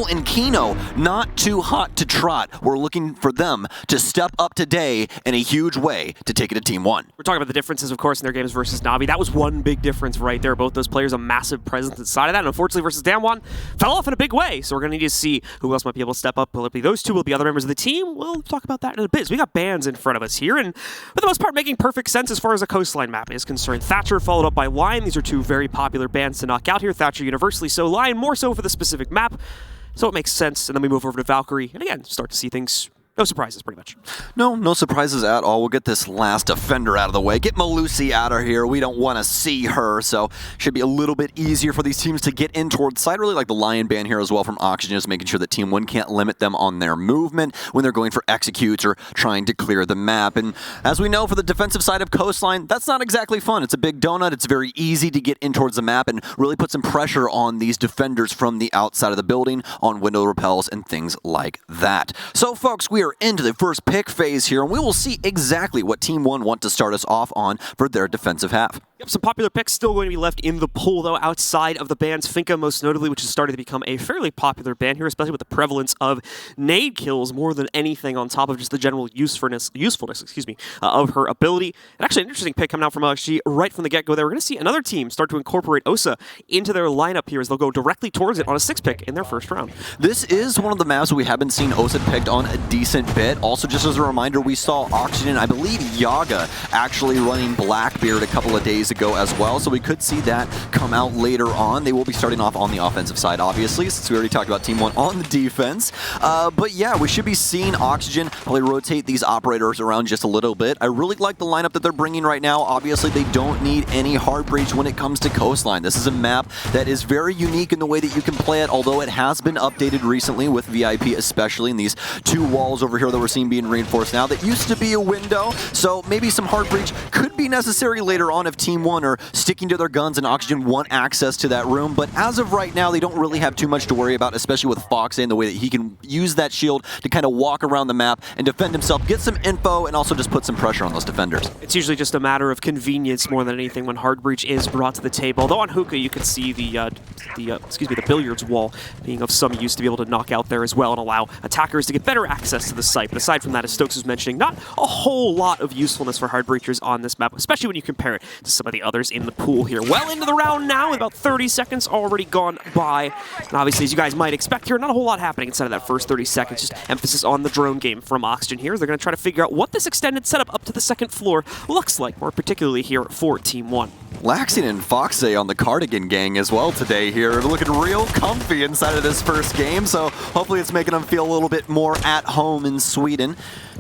Vertical and Kino, not too hot to trot. We're looking for them to step up today in a huge way to take it to Team 1. We're talking about the differences, of course, in their games versus Na'Vi. That was one big difference right there. Both those players a massive presence inside of that. And unfortunately, versus Damwon, fell off in a big way. So we're going to need to see who else might be able to step up. Will it be those two? Will it be other members of the team? We'll talk about that in a bit. So we got bans in front of us here. And for the most part, making perfect sense as far as a Coastline map is concerned. Thatcher followed up by Lion. These are two very popular bans to knock out here. Thatcher universally so, Lion more so for the specific map. So it makes sense. And then we move over to Valkyrie. And again, start to see things. No surprises, pretty much. No surprises at all. We'll get this last defender out of the way. Get Malusi out of here. We don't want to see her, so should be a little bit easier for these teams to get in towards side. Really like the Lion ban here as well from Oxygen, just making sure that Team 1 can't limit them on their movement when they're going for executes or trying to clear the map. And as we know, for the defensive side of Coastline, that's not exactly fun. It's a big donut. It's very easy to get in towards the map and really put some pressure on these defenders from the outside of the building, on window repels and things like that. So, folks, we are into the first pick phase here, and we will see exactly what Team 1 want to start us off on for their defensive half. Yep, some popular picks still going to be left in the pool, though, outside of the bans. Finka, most notably, which has started to become a fairly popular ban here, especially with the prevalence of nade kills more than anything on top of just the general usefulness of her ability. And actually, an interesting pick coming out from OXG right from the get-go there. We're going to see another team start to incorporate Osa into their lineup here as they'll go directly towards it on a 6-pick in their first round. This is one of the maps we have been seeing Osa picked on a decent bit. Also, just as a reminder, we saw Oxygen, I believe Yaga, actually running Blackbeard a couple of days ago as well, so we could see that come out later on. They will be starting off on the offensive side, obviously, since we already talked about Team 1 on the defense. But yeah, we should be seeing Oxygen probably rotate these operators around just a little bit. I really like the lineup that they're bringing right now. Obviously, they don't need any hard breach when it comes to Coastline. This is a map that is very unique in the way that you can play it, although it has been updated recently with VIP, especially in these two walls over here that we're seeing being reinforced now. That used to be a window, so maybe some hard breach could be necessary later on if Team 1 are sticking to their guns and Oxygen want access to that room. But as of right now, they don't really have too much to worry about, especially with Fox in the way that he can use that shield to kind of walk around the map and defend himself, get some info, and also just put some pressure on those defenders. It's usually just a matter of convenience more than anything when hard breach is brought to the table. Although on Hookah, you can see the billiards wall being of some use to be able to knock out there as well and allow attackers to get better access to the site. But aside from that, as Stokes was mentioning, not a whole lot of usefulness for hard breachers on this map, especially when you compare it to some of the others in the pool here. Well into the round now, with about 30 seconds already gone by. And obviously, as you guys might expect here, not a whole lot happening inside of that first 30 seconds. Just emphasis on the drone game from Oxygen here. They're going to try to figure out what this extended setup up to the second floor looks like, more particularly here for Team 1. Laxing and Foxay on the Cardigan gang as well today here. They're looking real comfy inside of this first game, so hopefully it's making them feel a little bit more at home in Sweden.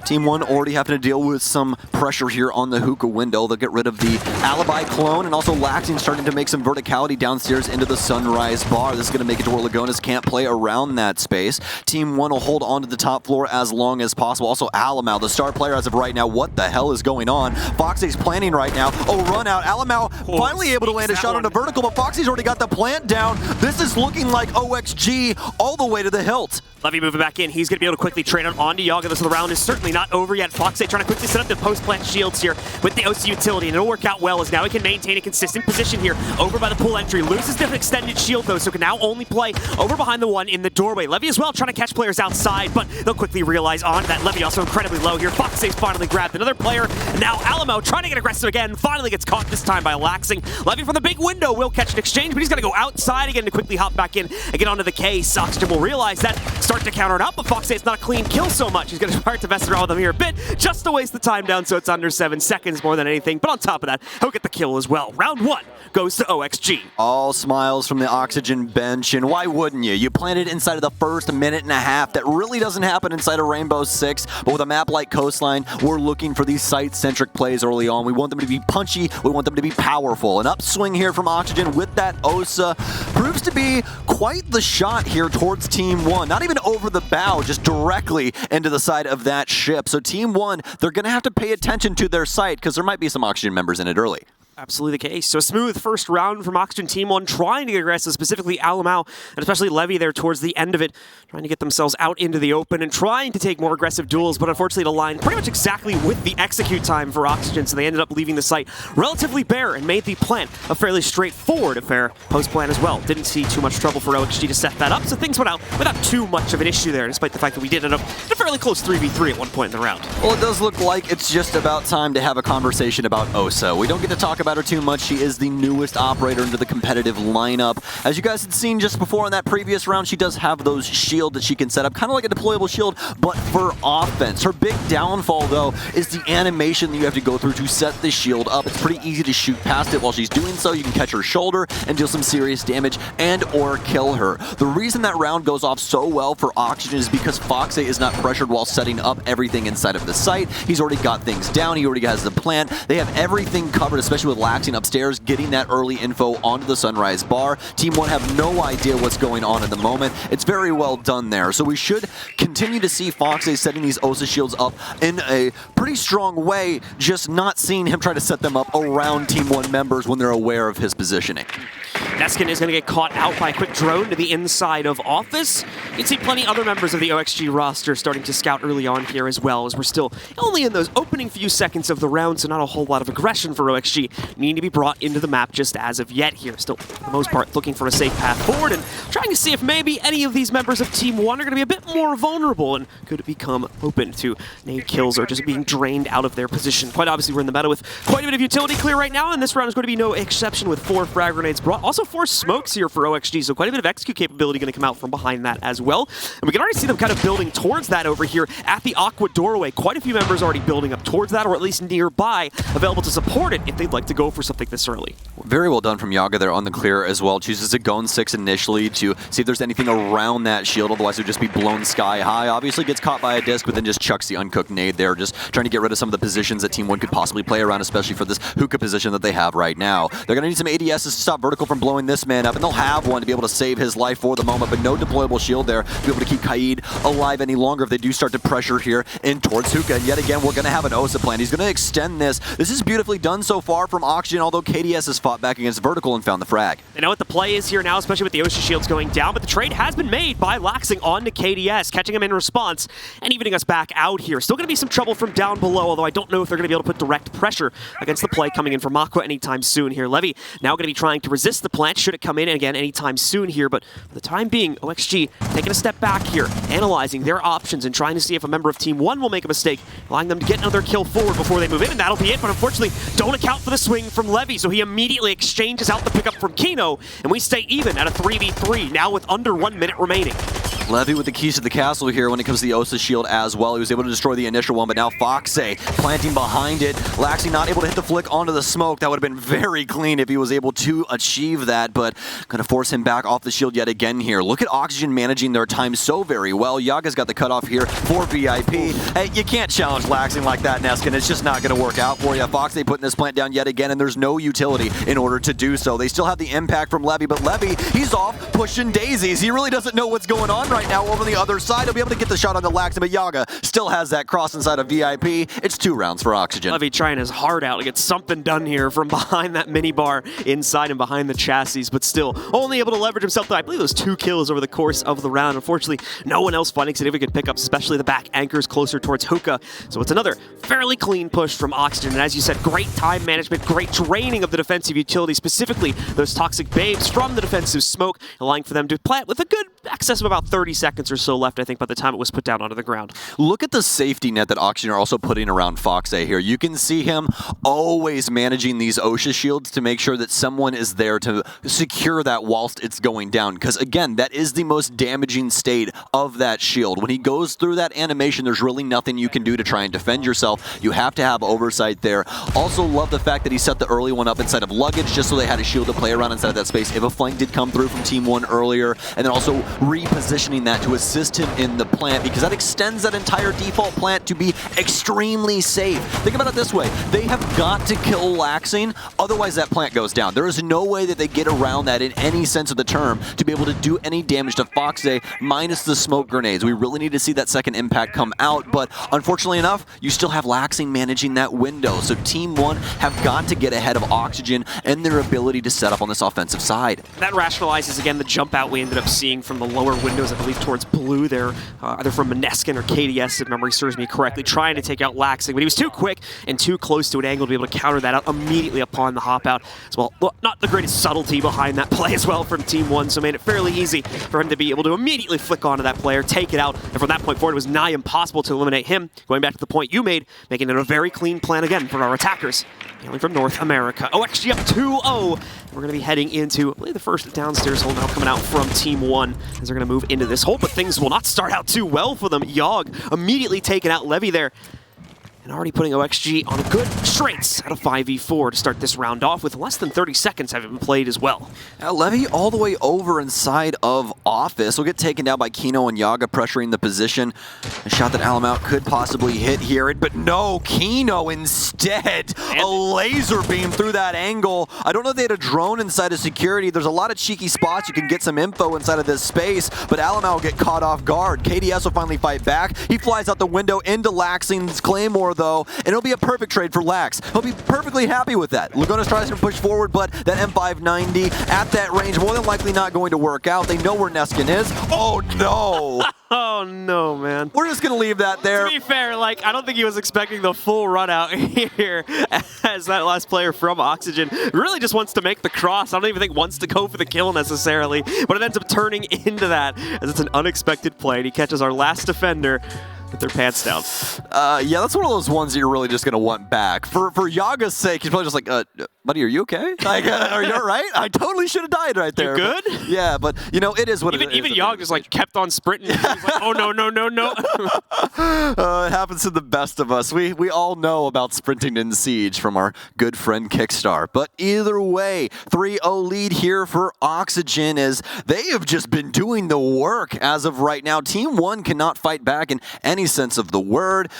Team 1 already having to deal with some pressure here on the hookah window. They'll get rid of the Alibi clone, and also Laxing starting to make some verticality downstairs into the Sunrise bar. This is going to make it to where Lagonas can't play around that space. Team 1 will hold on to the top floor as long as possible. Also Alamau, the star player as of right now. What the hell is going on? Foxy's planning right now. Oh, run out. Alamau finally able to land a shot on the vertical, but Foxy's already got the plant down. This is looking like OXG all the way to the hilt. Levy moving back in. He's going to be able to quickly trade on onto Yaga. This round is certainly not over yet. Foxay trying to quickly set up the post-plant shields here with the OC utility, and it'll work out well as now he can maintain a consistent position here over by the pool entry. Loses the extended shield, though, so can now only play over behind the one in the doorway. Levy as well trying to catch players outside, but they'll quickly realize on that Levy also incredibly low here. Foxay's finally grabbed another player, and now Alamo trying to get aggressive again. Finally gets caught this time by Laxing. Levy from the big window will catch an exchange, but he's going to go outside again to quickly hop back in and get onto the case. Oxygen will realize that, start to counter it up, but Foxay it's not a clean kill so much. He's going to start to mess around with him here a bit, just to waste the time down so it's under 7 seconds more than anything. But on top of that, he'll get the kill as well. Round 1 goes to OXG. All smiles from the Oxygen bench, and why wouldn't you? You planted inside of the first minute and a half. That really doesn't happen inside of Rainbow Six, but with a map like Coastline, we're looking for these site-centric plays early on. We want them to be punchy, we want them to be powerful. An upswing here from Oxygen with that Osa proves to be quite the shot here towards Team 1. Not even over the bow, just directly into the side of that ship. So Team 1, they're going to have to pay attention to their site because there might be some Oxygen members in it early. Absolutely the case. So a smooth first round from Oxygen Team 1, trying to get aggressive, specifically Alamau, and especially Levy there towards the end of it, trying to get themselves out into the open and trying to take more aggressive duels, but unfortunately it aligned pretty much exactly with the execute time for Oxygen, so they ended up leaving the site relatively bare and made the plant a fairly straightforward affair post-plant as well. Didn't see too much trouble for OXG to set that up, so things went out without too much of an issue there, despite the fact that we did end up in a fairly close 3v3 at one point in the round. Well, it does look like it's just about time to have a conversation about Osa. We don't get to talk about her too much. She is the newest operator into the competitive lineup. As you guys had seen just before in that previous round, she does have those shield that she can set up, kind of like a deployable shield, but for offense. Her big downfall, though, is the animation that you have to go through to set the shield up. It's pretty easy to shoot past it while she's doing so. You can catch her shoulder and deal some serious damage and or kill her. The reason that round goes off so well for Oxygen is because Foxe is not pressured while setting up everything inside of the site. He's already got things down. He already has the plant. They have everything covered, especially with Laxing upstairs, getting that early info onto the Sunrise bar. Team 1 have no idea what's going on at the moment. It's very well done there. So we should continue to see Foxe setting these Osa shields up in a pretty strong way, just not seeing him try to set them up around Team 1 members when they're aware of his positioning. Neskin is going to get caught out by a quick drone to the inside of Office. You can see plenty other members of the OXG roster starting to scout early on here as well, as we're still only in those opening few seconds of the round, so not a whole lot of aggression for OXG needing to be brought into the map just as of yet here. Still, for the most part, looking for a safe path forward and trying to see if maybe any of these members of Team 1 are going to be a bit more vulnerable and could become open to nade kills or just being drained out of their position. Quite obviously, we're in the meta with quite a bit of utility clear right now, and this round is going to be no exception with 4 frag grenades brought. Also 4 smokes here for OXG, so quite a bit of execute capability going to come out from behind that as well. And we can already see them kind of building towards that over here at the Aqua doorway. Quite a few members already building up towards that, or at least nearby, available to support it if they'd like to go for something this early. Very well done from Yaga there on the clear as well. Chooses to go in 6 initially to see if there's anything around that shield, otherwise it would just be blown sky high. Obviously gets caught by a disc, but then just chucks the uncooked nade there, just trying to get rid of some of the positions that Team 1 could possibly play around, especially for this hookah position that they have right now. They're going to need some ADSs to stop Vertical from blowing this man up, and they'll have one to be able to save his life for the moment, but no deployable shield there to be able to keep Kaid alive any longer if they do start to pressure here in towards hookah. And yet again, we're going to have an Osa plan. He's going to extend this. This is beautifully done so far from Oxygen, although KDS has fought back against Vertical and found the frag. They know what the play is here now, especially with the Osa shields going down, but the trade has been made by Laxing onto KDS, catching him in response and evening us back out here. Still going to be some trouble from down below, although I don't know if they're going to be able to put direct pressure against the play coming in from Aqua anytime soon here. Levy now going to be trying to resist the plant should it come in again anytime soon here, but for the time being, OXG taking a step back here, analyzing their options and trying to see if a member of Team 1 will make a mistake, allowing them to get another kill forward before they move in, and that'll be it. But unfortunately, don't account for the swing from Levy, so he immediately exchanges out the pickup from Kino, and we stay even at a 3v3, now with under 1 minute remaining. Levy with the keys to the castle here when it comes to the Osa shield as well. He was able to destroy the initial one, but now Foxe planting behind it. Laxing not able to hit the flick onto the smoke. That would have been very clean if he was able to achieve that, but going to force him back off the shield yet again here. Look at Oxygen managing their time so very well. Yaga's got the cutoff here for VIP. Hey, you can't challenge Laxing like that, Neskin. It's just not going to work out for you. Foxe putting this plant down yet again, and there's no utility in order to do so. They still have the impact from Levy, but Levy, he's off pushing daisies. He really doesn't know what's going on right now over the other side. He'll be able to get the shot on the Laxing, but Yaga still has that cross inside of VIP. It's 2 rounds for Oxygen. Levy trying his heart out to get something done here from behind that mini bar inside and behind the chassis, but still only able to leverage himself to, I believe, those 2 kills over the course of the round. Unfortunately, no one else finding significant pickups, especially the back anchors closer towards hookah. So it's another fairly clean push from Oxygen. And as you said, great time management, great draining of the defensive utility, specifically those toxic babes from the defensive smoke, allowing for them to plant with a good excess of about 30 seconds or so left, I think, by the time it was put down onto the ground. Look at the safety net that Oxygen are also putting around Foxe here. You can see him always managing these OSHA shields to make sure that someone is there to secure that whilst it's going down. Because again, that is the most damaging state of that shield. When he goes through that animation, there's really nothing you can do to try and defend yourself. You have to have oversight there. Also love the fact that he set the early one up inside of luggage just so they had a shield to play around inside of that space if a flank did come through from Team 1 earlier. And then also repositioning positioning that to assist him in the plant, because that extends that entire default plant to be extremely safe. Think about it this way. They have got to kill Laxing, otherwise that plant goes down. There is no way that they get around that in any sense of the term to be able to do any damage to Foxay minus the smoke grenades. We really need to see that second impact come out, but unfortunately enough, you still have Laxing managing that window. So Team 1 have got to get ahead of Oxygen and their ability to set up on this offensive side. That rationalizes, again, the jump out we ended up seeing from the lower windows, I believe, towards blue there, either from Maneskin or KDS, if memory serves me correctly, trying to take out Laxing, but he was too quick and too close to an angle to be able to counter that out immediately upon the hop out as well. Not the greatest subtlety behind that play as well from Team 1, so made it fairly easy for him to be able to immediately flick onto that player, take it out, and from that point forward, it was nigh impossible to eliminate him. Going back to the point you made, making it a very clean plan again for our attackers, hailing from North America. OXG up 2-0. We're going to be heading into, I believe, the first downstairs hole now coming out from Team 1 as they're going to move into this hole, but things will not start out too well for them. Yogg immediately taking out Levy there, and already putting OXG on a good straights out of 5v4 to start this round off with less than 30 seconds having been played as well. Levy all the way over inside of Office will get taken down by Kino and Yaga pressuring the position. A shot that Alamout could possibly hit here, but no, Kino instead. A laser beam through that angle. I don't know if they had a drone inside of security. There's a lot of cheeky spots you can get some info inside of this space, but Alamau will get caught off guard. KDS will finally fight back. He flies out the window into Laxing's Claymore though, and it'll be a perfect trade for Lax. He'll be perfectly happy with that. Lagunas tries to push forward, but that M590 at that range more than likely not going to work out. They know where Neskin is. Oh no! Oh no, man. We're just gonna leave that there. To be fair, like, I don't think he was expecting the full run out here as that last player from Oxygen really just wants to make the cross. I don't even think wants to go for the kill necessarily, but it ends up turning into that as it's an unexpected play, and he catches our last defender with their pants down. Yeah, that's one of those ones that you're really just going to want back. For Yaga's sake, he's probably just like, buddy, are you okay? Like, are you all right? I totally should have died right there. You good? But, yeah, but, you know, it is what it is. Even Yogg just, like, kept on sprinting. He's like, oh, no, no, no, no. It happens to the best of us. We all know about sprinting in Siege from our good friend Kickstar. But either way, 3-0 lead here for Oxygen as they have just been doing the work as of right now. Team 1 cannot fight back in any sense of the word.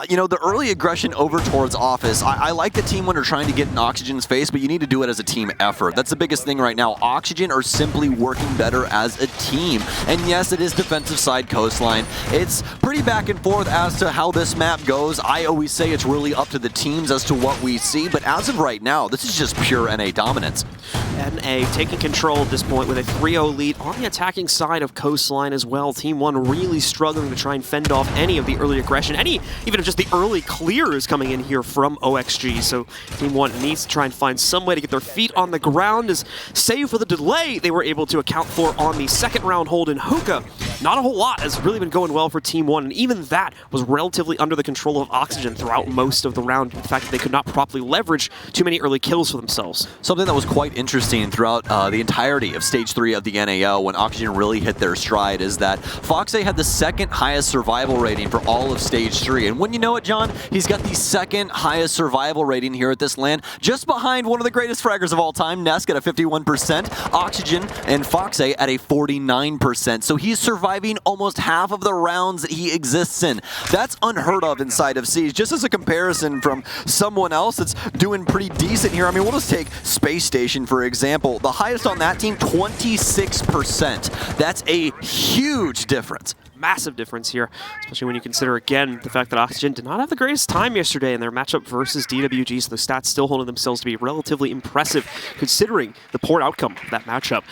You know, the early aggression over towards Office, I like the Team 1 are trying to get in Oxygen's face, but you need to do it as a team effort. That's the biggest thing right now. Oxygen are simply working better as a team. And yes, it is defensive side Coastline. It's pretty back and forth as to how this map goes. I always say it's really up to the teams as to what we see, but as of right now, this is just pure NA dominance. NA taking control at this point with a 3-0 lead on the attacking side of Coastline as well. Team 1 really struggling to try and fend off any of the early aggression, even just the early clears coming in here from OXG. So Team 1 needs to try and find some way to get their feet on the ground, as save for the delay they were able to account for on the second round hold in Hookah. Not a whole lot has really been going well for Team 1, and even that was relatively under the control of Oxygen throughout most of the round. The fact that they could not properly leverage too many early kills for themselves. Something that was quite interesting throughout the entirety of Stage 3 of the NAO when Oxygen really hit their stride is that Foxay had the second highest survival rating for all of Stage 3. And when you know it, John, he's got the second highest survival rating here at this LAN, just behind one of the greatest fraggers of all time, Nesk at a 51%, Oxygen and Foxay at a 49%. So he's surviving almost half of the rounds that he exists in. That's unheard of inside of Siege. Just as a comparison from someone else that's doing pretty decent here, I mean, we'll just take Space Station, for example. The highest on that team, 26%. That's a huge difference. Massive difference here, especially when you consider, again, the fact that Oxygen did not have the greatest time yesterday in their matchup versus DWG, so the stats still holding themselves to be relatively impressive considering the poor outcome of that matchup.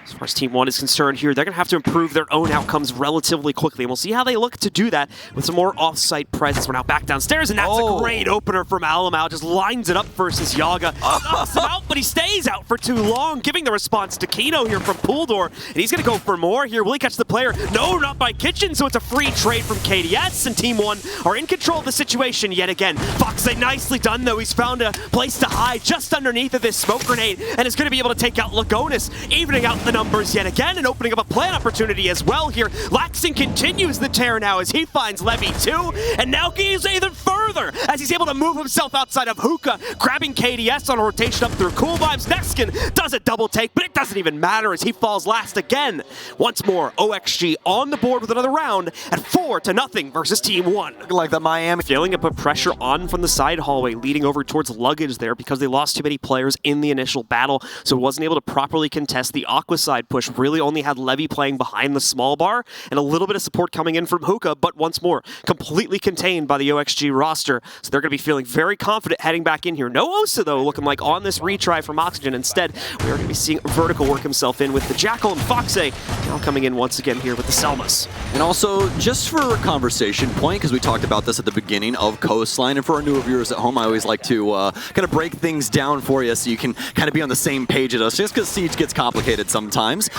As far as Team 1 is concerned here, they're going to have to improve their own outcomes relatively quickly, and we'll see how they look to do that with some more off-site presence. We're now back downstairs, and that's a great opener from Alamau. Just lines it up versus Yaga. Knocks him out, but he stays out for too long, giving the response to Kino here from Pooldor, and he's going to go for more here. Will he catch the player? No, not by Kitchen, so it's a free trade from KDS, and Team 1 are in control of the situation yet again. Foxay nicely done, though. He's found a place to hide just underneath of this smoke grenade, and is going to be able to take out Lagonis, evening out the numbers yet again, and opening up a plant opportunity as well. well here. Laxing continues the tear now as he finds Levy too, and now he's even further as he's able to move himself outside of Hookah, grabbing KDS on a rotation up through Cool Vibes. Neskin does a double take, but it doesn't even matter as he falls last again. Once more, OXG on the board with another round at 4-0 versus Team 1. Like the Miami. Feeling to put pressure on from the side hallway, leading over towards Luggage there because they lost too many players in the initial battle, so wasn't able to properly contest the Aqua side push. Really only had Levy playing behind the small bar and a little bit of support coming in from Hookah, but once more, completely contained by the OXG roster, so they're going to be feeling very confident heading back in here. No Osa, though, looking like on this retry from Oxygen. Instead, we are going to be seeing Vertical work himself in with the Jackal and Foxay now coming in once again here with the Selmas. And also, just for a conversation point, because we talked about this at the beginning of Coastline, and for our newer viewers at home, I always like to kind of break things down for you so you can kind of be on the same page as us, just because Siege gets complicated sometimes.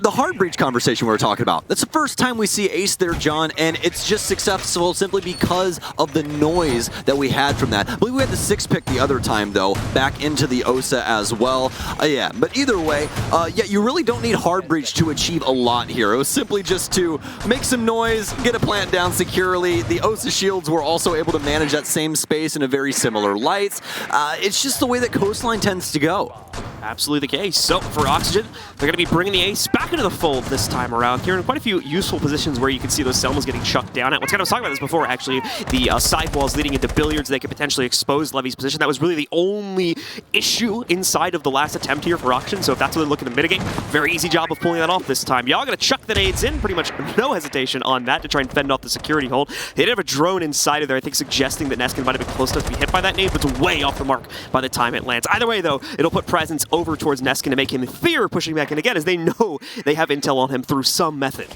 The hard breach conversation we were talking about, that's the first time we see Ace there, John, and it's just successful simply because of the noise that we had from that. I believe we had the 6th pick the other time, though, back into the Osa as well. Yeah, but either way, yeah, you really don't need hard breach to achieve a lot here. It was simply just to make some noise, get a plant down securely. The Osa shields were also able to manage that same space in a very similar light. It's just the way that Coastline tends to go. Absolutely the case. So for Oxygen, they're going to be bringing the Ace back into the fold this time around here in quite a few useful positions where you can see those Selmas getting chucked down at. Once again, I was talking about this before, actually. The sidewalls leading into Billiards, they could potentially expose Levy's position. That was really the only issue inside of the last attempt here for Oxygen, so if that's what they're looking to mitigate, very easy job of pulling that off this time. Y'all going to chuck the nades in, pretty much no hesitation on that to try and fend off the security hold. They did have a drone inside of there, I think suggesting that Neskin might have been close enough to be hit by that nade, but it's way off the mark by the time it lands. Either way, though, it'll put presence over towards Neskin to make him fear pushing back in again, as they know they have intel on him through some method.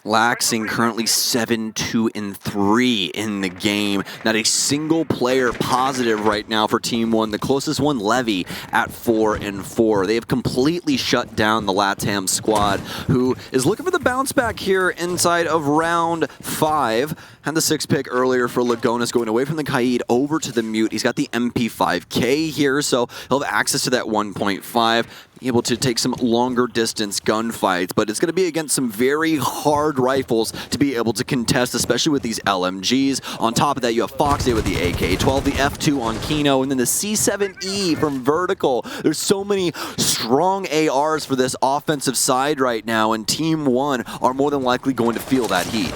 Laxing currently 7-2-3 in the game. Not a single player positive right now for Team 1. The closest one, Levy, at 4-4. They have completely shut down the LATAM squad, who is looking for the bounce back here inside of round 5. Had the 6th pick earlier for Lagonas, going away from the Kaid over to the Mute. He's got the MP5K here, so he'll have access to that 1.5. Able to take some longer distance gunfights, but it's going to be against some very hard rifles to be able to contest, especially with these LMGs. On top of that, you have Foxy with the AK-12, the F2 on Kino, and then the C7E from Vertical. There's so many strong ARs for this offensive side right now, and Team 1 are more than likely going to feel that heat.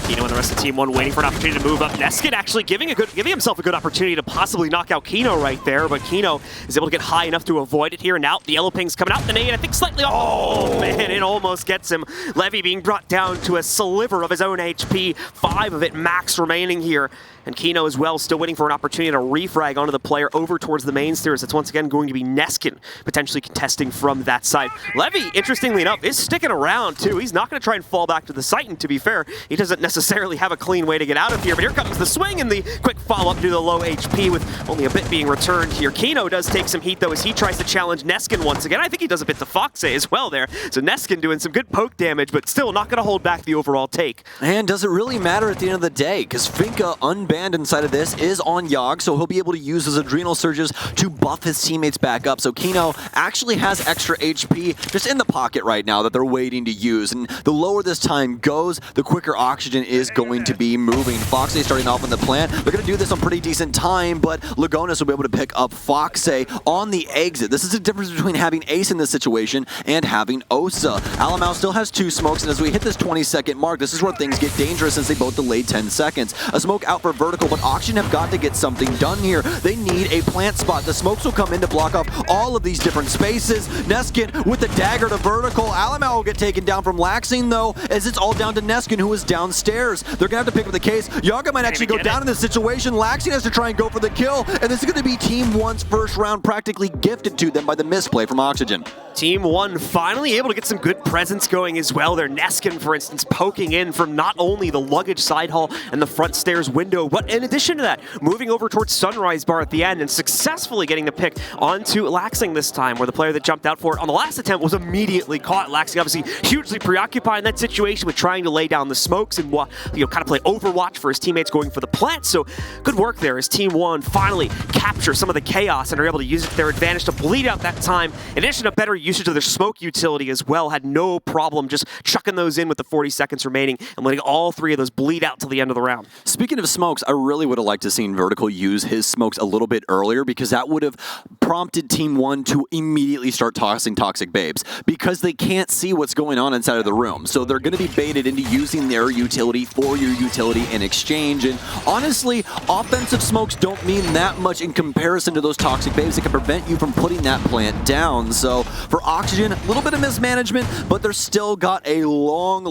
Kino and the rest of Team 1 waiting for an opportunity to move up. Neskin actually giving himself a good opportunity to possibly knock out Kino right there, but Kino is able to get high enough to avoid it here. And now the yellow ping's coming out. The nade, I think, slightly off. Oh, man, it almost gets him. Levy being brought down to a sliver of his own HP. 5 of it max remaining here. And Kino as well, still waiting for an opportunity to refrag onto the player over towards the main stairs. It's once again going to be Neskin potentially contesting from that side. Levy, interestingly enough, is sticking around too. He's not going to try and fall back to the site, and to be fair, he doesn't necessarily have a clean way to get out of here. But here comes the swing and the quick follow-up due to the low HP with only a bit being returned here. Kino does take some heat though as he tries to challenge Neskin once again. I think he does a bit to Foxay as well there. So Neskin doing some good poke damage, but still not going to hold back the overall take. And does it really matter at the end of the day? Because Finka unbanned inside of this is on Yogg, so he'll be able to use his adrenal surges to buff his teammates back up. So Kino actually has extra HP just in the pocket right now that they're waiting to use. And the lower this time goes, the quicker Oxygen is going to be moving. Foxay starting off on the plant. They're going to do this on pretty decent time, but Lagonas will be able to pick up Foxay on the exit. This is the difference between having Ace in this situation and having Osa. Alamau still has 2 smokes, and as we hit this 20-second mark, this is where things get dangerous since they both delayed 10 seconds. A smoke out for Vertical, but Oxygen have got to get something done here. They need a plant spot. The smokes will come in to block off all of these different spaces. Neskin with the dagger to Vertical. Alamau will get taken down from Laxing, though, as it's all down to Neskin, who is downstairs. They're going to have to pick up the case. Yaga might actually go down in this situation. Laxing has to try and go for the kill, and this is going to be Team 1's first round practically gifted to them by the misplay from Oxygen. Team 1 finally able to get some good presence going as well. Their Neskin, for instance, poking in from not only the luggage side hall and the front stairs window, but in addition to that, moving over towards Sunrise Bar at the end and successfully getting the pick onto Laxing this time, where the player that jumped out for it on the last attempt was immediately caught. Laxing obviously hugely preoccupied in that situation with trying to lay down the smokes and kind of play Overwatch for his teammates going for the plant. So good work there as Team One finally capture some of the chaos and are able to use it to their advantage to bleed out that time. In addition to better usage of their smoke utility as well, had no problem just chucking those in with the 40 seconds remaining and letting all three of those bleed out till the end of the round. Speaking of smokes, I really would have liked to seen Vertical use his smokes a little bit earlier, because that would have prompted Team One to immediately start tossing Toxic Babes, because they can't see what's going on inside of the room. So they're going to be baited into using their utility for your utility in exchange. And honestly, offensive smokes don't mean that much in comparison to those Toxic Babes that can prevent you from putting that plant down. So for Oxygen, a little bit of mismanagement, but they're still got a long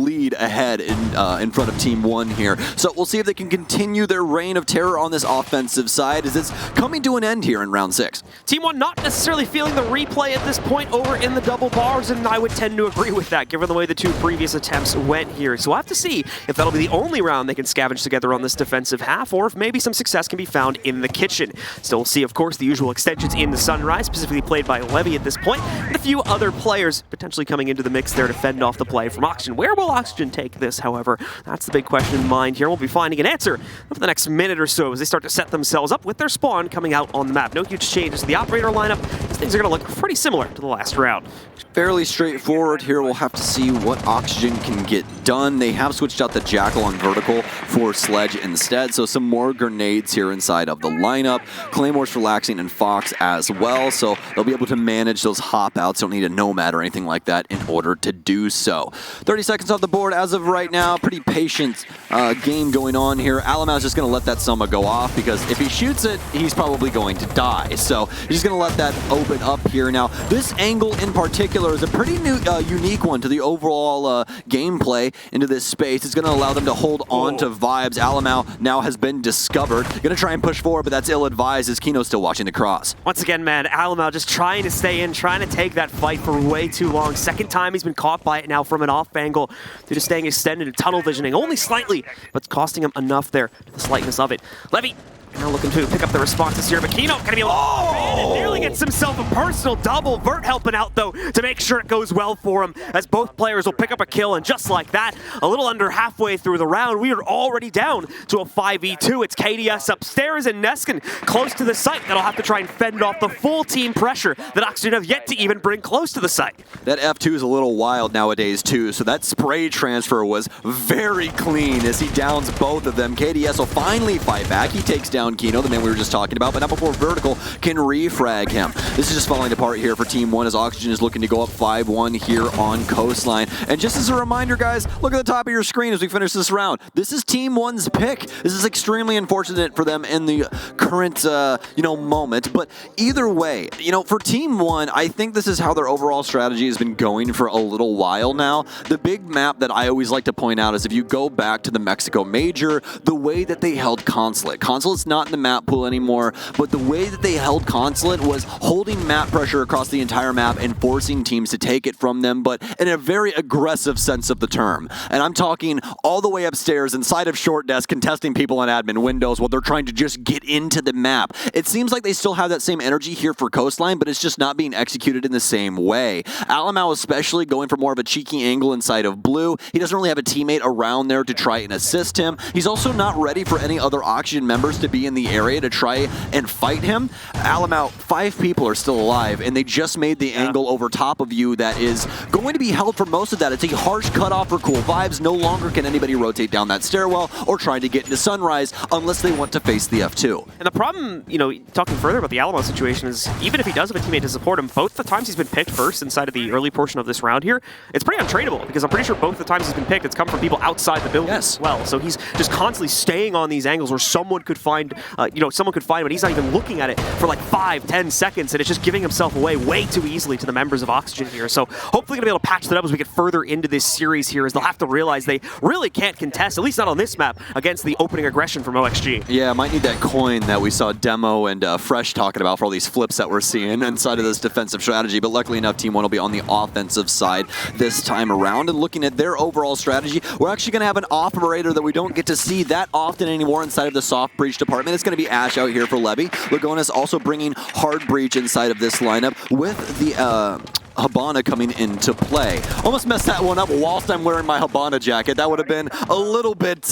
lead ahead in front of Team One here. So we'll see if they can continue their reign of terror on this offensive side, as it's coming to an end here in round 6. Team One not necessarily feeling the replay at this point over in the double bars, and I would tend to agree with that given the way the two previous attempts went here. So we'll have to see if that'll be the only round they can scavenge together on this defensive half, or if maybe some success can be found in the kitchen. Still, we'll see, of course, the usual extensions in the Sunrise, specifically played by Levy at this point, and a few other players potentially coming into the mix there to fend off the play from Oxygen. Where will Oxygen take this, however? That's the big question in mind here. We'll be finding an answer over the next minute or so as they start to set themselves up with their spawn coming out on the map. No huge changes to the operator lineup. These things are going to look pretty similar to the last round. Fairly straightforward here. We'll have to see what Oxygen can get done. They have switched out the Jackal on Vertical for Sledge instead, so some more grenades here inside of the lineup. Claymore's for Laxing and Fox as well, so they'll be able to manage those hop outs. Don't need a Nomad or anything like that in order to do so. 30 seconds off the board as of right now. Pretty patient game going on here. Alamao's just going to let that Soma go off, because if he shoots it, he's probably going to die. So he's just going to let that open up here. Now, this angle in particular is a pretty unique one to the overall gameplay into this space. It's going to allow them to hold on to vibes. Alamao now has been discovered. Going to try and push forward, but that's ill-advised as Kino's still watching the cross. Once again, man, Alamao just trying to stay in, trying to take that fight for way too long. Second time he's been caught by it now from an off angle due to staying extended and tunnel visioning. Only slightly, but it's costing him enough there, the slightness of it. Levy now looking to pick up the responses here, but Kino gonna be able to and nearly gets himself a personal double. Vert helping out though to make sure it goes well for him, as both players will pick up a kill, and just like that, a little under halfway through the round, we are already down to a 5v2. It's KDS upstairs and Neskin close to the site that'll have to try and fend off the full team pressure that Oxygen have yet to even bring close to the site. That F2 is a little wild nowadays too, so that spray transfer was very clean as he downs both of them. KDS will finally fight back. He takes down Kino, the man we were just talking about, but not before Vertical can refrag him. This is just falling apart here for Team One as Oxygen is looking to go up 5-1 here on Coastline. And just as a reminder, guys, look at the top of your screen as we finish this round. This is Team One's pick. This is extremely unfortunate for them in the current, moment. But either way, for Team One, I think this is how their overall strategy has been going for a little while now. The big map that I always like to point out is if you go back to the Mexico Major, the way that they held Consulate. Consulate's not in the map pool anymore, but the way that they held Consulate was holding map pressure across the entire map and forcing teams to take it from them, but in a very aggressive sense of the term. And I'm talking all the way upstairs inside of Short Desk, contesting people on admin windows while they're trying to just get into the map. It seems like they still have that same energy here for Coastline, but it's just not being executed in the same way. Alamao especially going for more of a cheeky angle inside of Blue. He doesn't really have a teammate around there to try and assist him. He's also not ready for any other Oxygen members to be in the area to try and fight him. Alamao, 5 people are still alive, and they just made the angle over top of you that is going to be held for most of that. It's a harsh cutoff for cool vibes. No longer can anybody rotate down that stairwell or try to get into Sunrise unless they want to face the F2. And the problem, talking further about the Alamao situation is, even if he does have a teammate to support him, both the times he's been picked first inside of the early portion of this round here, it's pretty untradeable, because I'm pretty sure both the times he's been picked, it's come from people outside the building as well. So he's just constantly staying on these angles where someone could find, but he's not even looking at it for like 5-10 seconds, and it's just giving himself away way too easily to the members of Oxygen here. So hopefully going to be able to patch that up as we get further into this series here, as they'll have to realize they really can't contest, at least not on this map, against the opening aggression from OXG. Yeah, might need that coin that we saw Demo and Fresh talking about for all these flips that we're seeing inside of this defensive strategy. But luckily enough, Team One will be on the offensive side this time around. And looking at their overall strategy, we're actually going to have an operator that we don't get to see that often anymore inside of the soft breach department. It's going to be Ash out here for Levy. Lagona's also bringing hard breach inside of this lineup with the Hibana coming into play. Almost messed that one up whilst I'm wearing my Hibana jacket. That would have been a little bit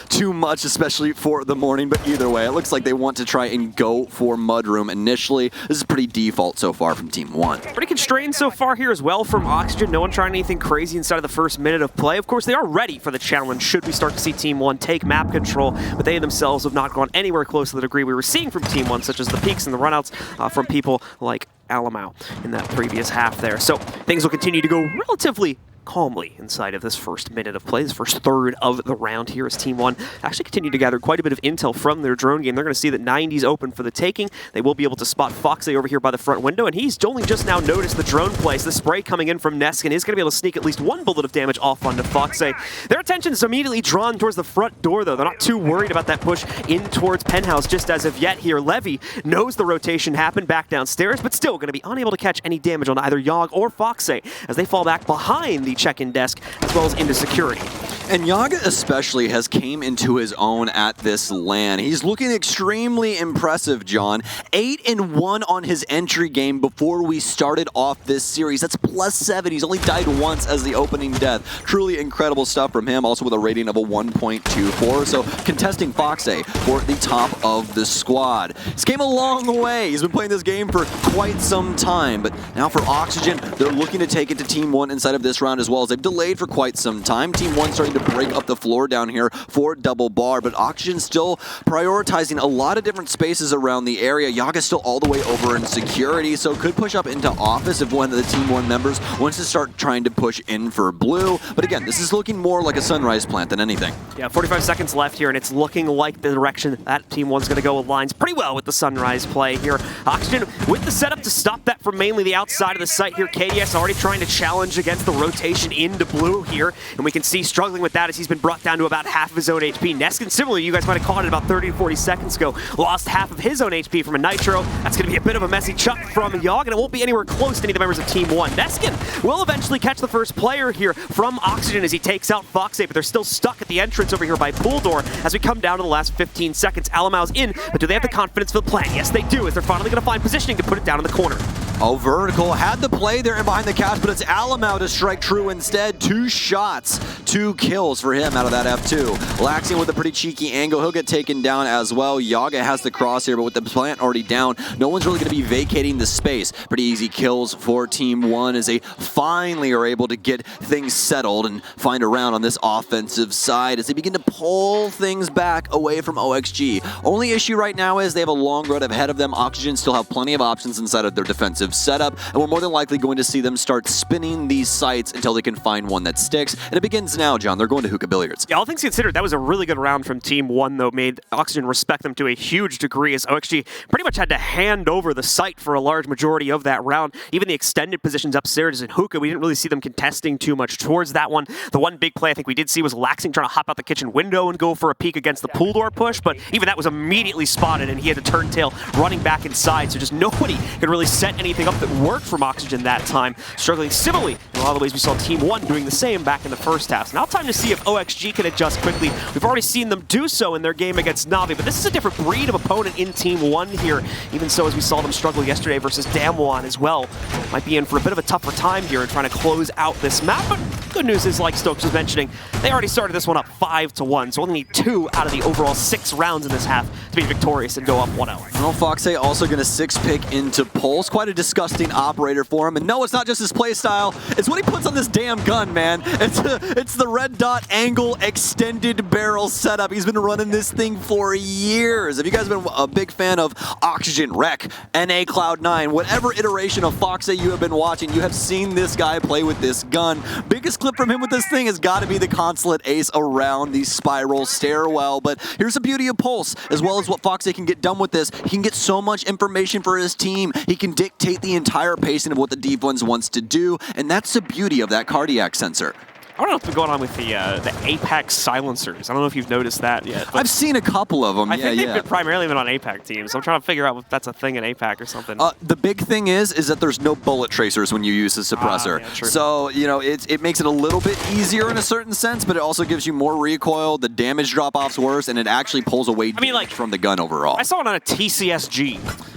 too much, especially for the morning, but either way, it looks like they want to try and go for Mudroom initially. This is pretty default so far from Team 1. Pretty constrained so far here as well from Oxygen. No one trying anything crazy inside of the first minute of play. Of course, they are ready for the challenge should we start to see Team 1 take map control, but they themselves have not gone anywhere close to the degree we were seeing from Team 1, such as the peaks and the runouts from people like Alamau in that previous half there. So things will continue to go relatively calmly inside of this first minute of play, this first third of the round here as Team 1 actually continue to gather quite a bit of intel from their drone game. They're going to see that 90's open for the taking. They will be able to spot Foxy over here by the front window, and he's only just now noticed the drone place. The spray coming in from Neskin is going to be able to sneak at least one bullet of damage off onto Foxy. Their attention is immediately drawn towards the front door, though. They're not too worried about that push in towards Penthouse just as of yet here. Levy knows the rotation happened back downstairs, but still going to be unable to catch any damage on either Yogg or Foxy as they fall back behind the check-in desk as well as into security. And Yaga especially has came into his own at this LAN. He's looking extremely impressive, John. 8-1 on his entry game before we started off this series. That's +7. He's only died once as the opening death. Truly incredible stuff from him, also with a rating of a 1.24. So contesting Foxy for the top of the squad. This came a long way. He's been playing this game for quite some time, but now for Oxygen, they're looking to take it to Team 1 inside of this round as well, as they've delayed for quite some time. Team 1 starting to break up the floor down here for double bar, but Oxygen still prioritizing a lot of different spaces around the area. Yaga's still all the way over in security, so could push up into office if one of the Team 1 members wants to start trying to push in for blue. But again, this is looking more like a sunrise plant than anything. Yeah, 45 seconds left here, and it's looking like the direction that Team 1's going to go aligns pretty well with the sunrise play here. Oxygen with the setup to stop that from mainly the outside of the site here. KDS already trying to challenge against the rotation into blue here, and we can see struggling with that as he's been brought down to about half of his own HP. Neskin, similarly, you guys might have caught it about 30 to 40 seconds ago, lost half of his own HP from a Nitro. That's going to be a bit of a messy chuck from Yogg, and it won't be anywhere close to any of the members of Team 1. Neskin will eventually catch the first player here from Oxygen as he takes out Foxy, but they're still stuck at the entrance over here by Pool Door as we come down to the last 15 seconds. Alamau's in, but do they have the confidence for the plan? Yes, they do, as they're finally going to find positioning to put it down in the corner. Oh, Vertical had the play there and behind the cache, but it's Alamau to strike true instead. 2 shots, 2 kills for him out of that F2. Laxian with a pretty cheeky angle. He'll get taken down as well. Yaga has the cross here, but with the plant already down, no one's really going to be vacating the space. Pretty easy kills for Team 1 as they finally are able to get things settled and find a round on this offensive side as they begin to pull things back away from OXG. Only issue right now is they have a long road ahead of them. Oxygen still have plenty of options inside of their defensive setup, and we're more than likely going to see them start spinning these sites until they can find one that sticks. And it begins now, John. They're going to Hookah Billiards. Yeah, all things considered, that was a really good round from Team 1, though. Made Oxygen respect them to a huge degree, as OXG pretty much had to hand over the site for a large majority of that round. Even the extended positions upstairs in Hookah, we didn't really see them contesting too much towards that one. The one big play I think we did see was Laxing trying to hop out the kitchen window and go for a peek against the pool door push, but even that was immediately spotted, and he had to turn tail running back inside, so just nobody could really set anything up that worked from Oxygen that time. Struggling similarly in a lot of the ways we saw Team 1 doing the same back in the first half. So now time to see if OXG can adjust quickly. We've already seen them do so in their game against Na'Vi, but this is a different breed of opponent in Team 1 here. Even so, as we saw them struggle yesterday versus Damwon as well. Might be in for a bit of a tougher time here in trying to close out this map, but good news is, like Stokes was mentioning, they already started this one up 5-1, so only need 2 out of the overall 6 rounds in this half to be victorious and go up 1-0. Well, Foxy also going to 6-pick into Pulse. Quite a disgusting operator for him. And no, it's not just his playstyle. It's what he puts on this damn gun, man. It's the red dot angle extended barrel setup. He's been running this thing for years. If you guys have been a big fan of Oxygen, Rec, NA Cloud9, whatever iteration of Foxy you have been watching, you have seen this guy play with this gun. Biggest clip from him with this thing has got to be the consulate ace around the spiral stairwell. But here's the beauty of Pulse, as well as what Foxy can get done with this. He can get so much information for his team. He can dictate the entire pacing of what the Deep Ones wants to do, and that's the beauty of that cardiac sensor. I don't know what's going on with the APAC silencers. I don't know if you've noticed that yet. I've seen a couple of them. I think they've primarily been on APAC teams. So I'm trying to figure out if that's a thing in APAC or something. The big thing is that there's no bullet tracers when you use the suppressor. Yeah, true. So, you know, it makes it a little bit easier in a certain sense, but it also gives you more recoil, the damage drop-off's worse, and it actually pulls away from the gun overall. I saw it on a TCSG.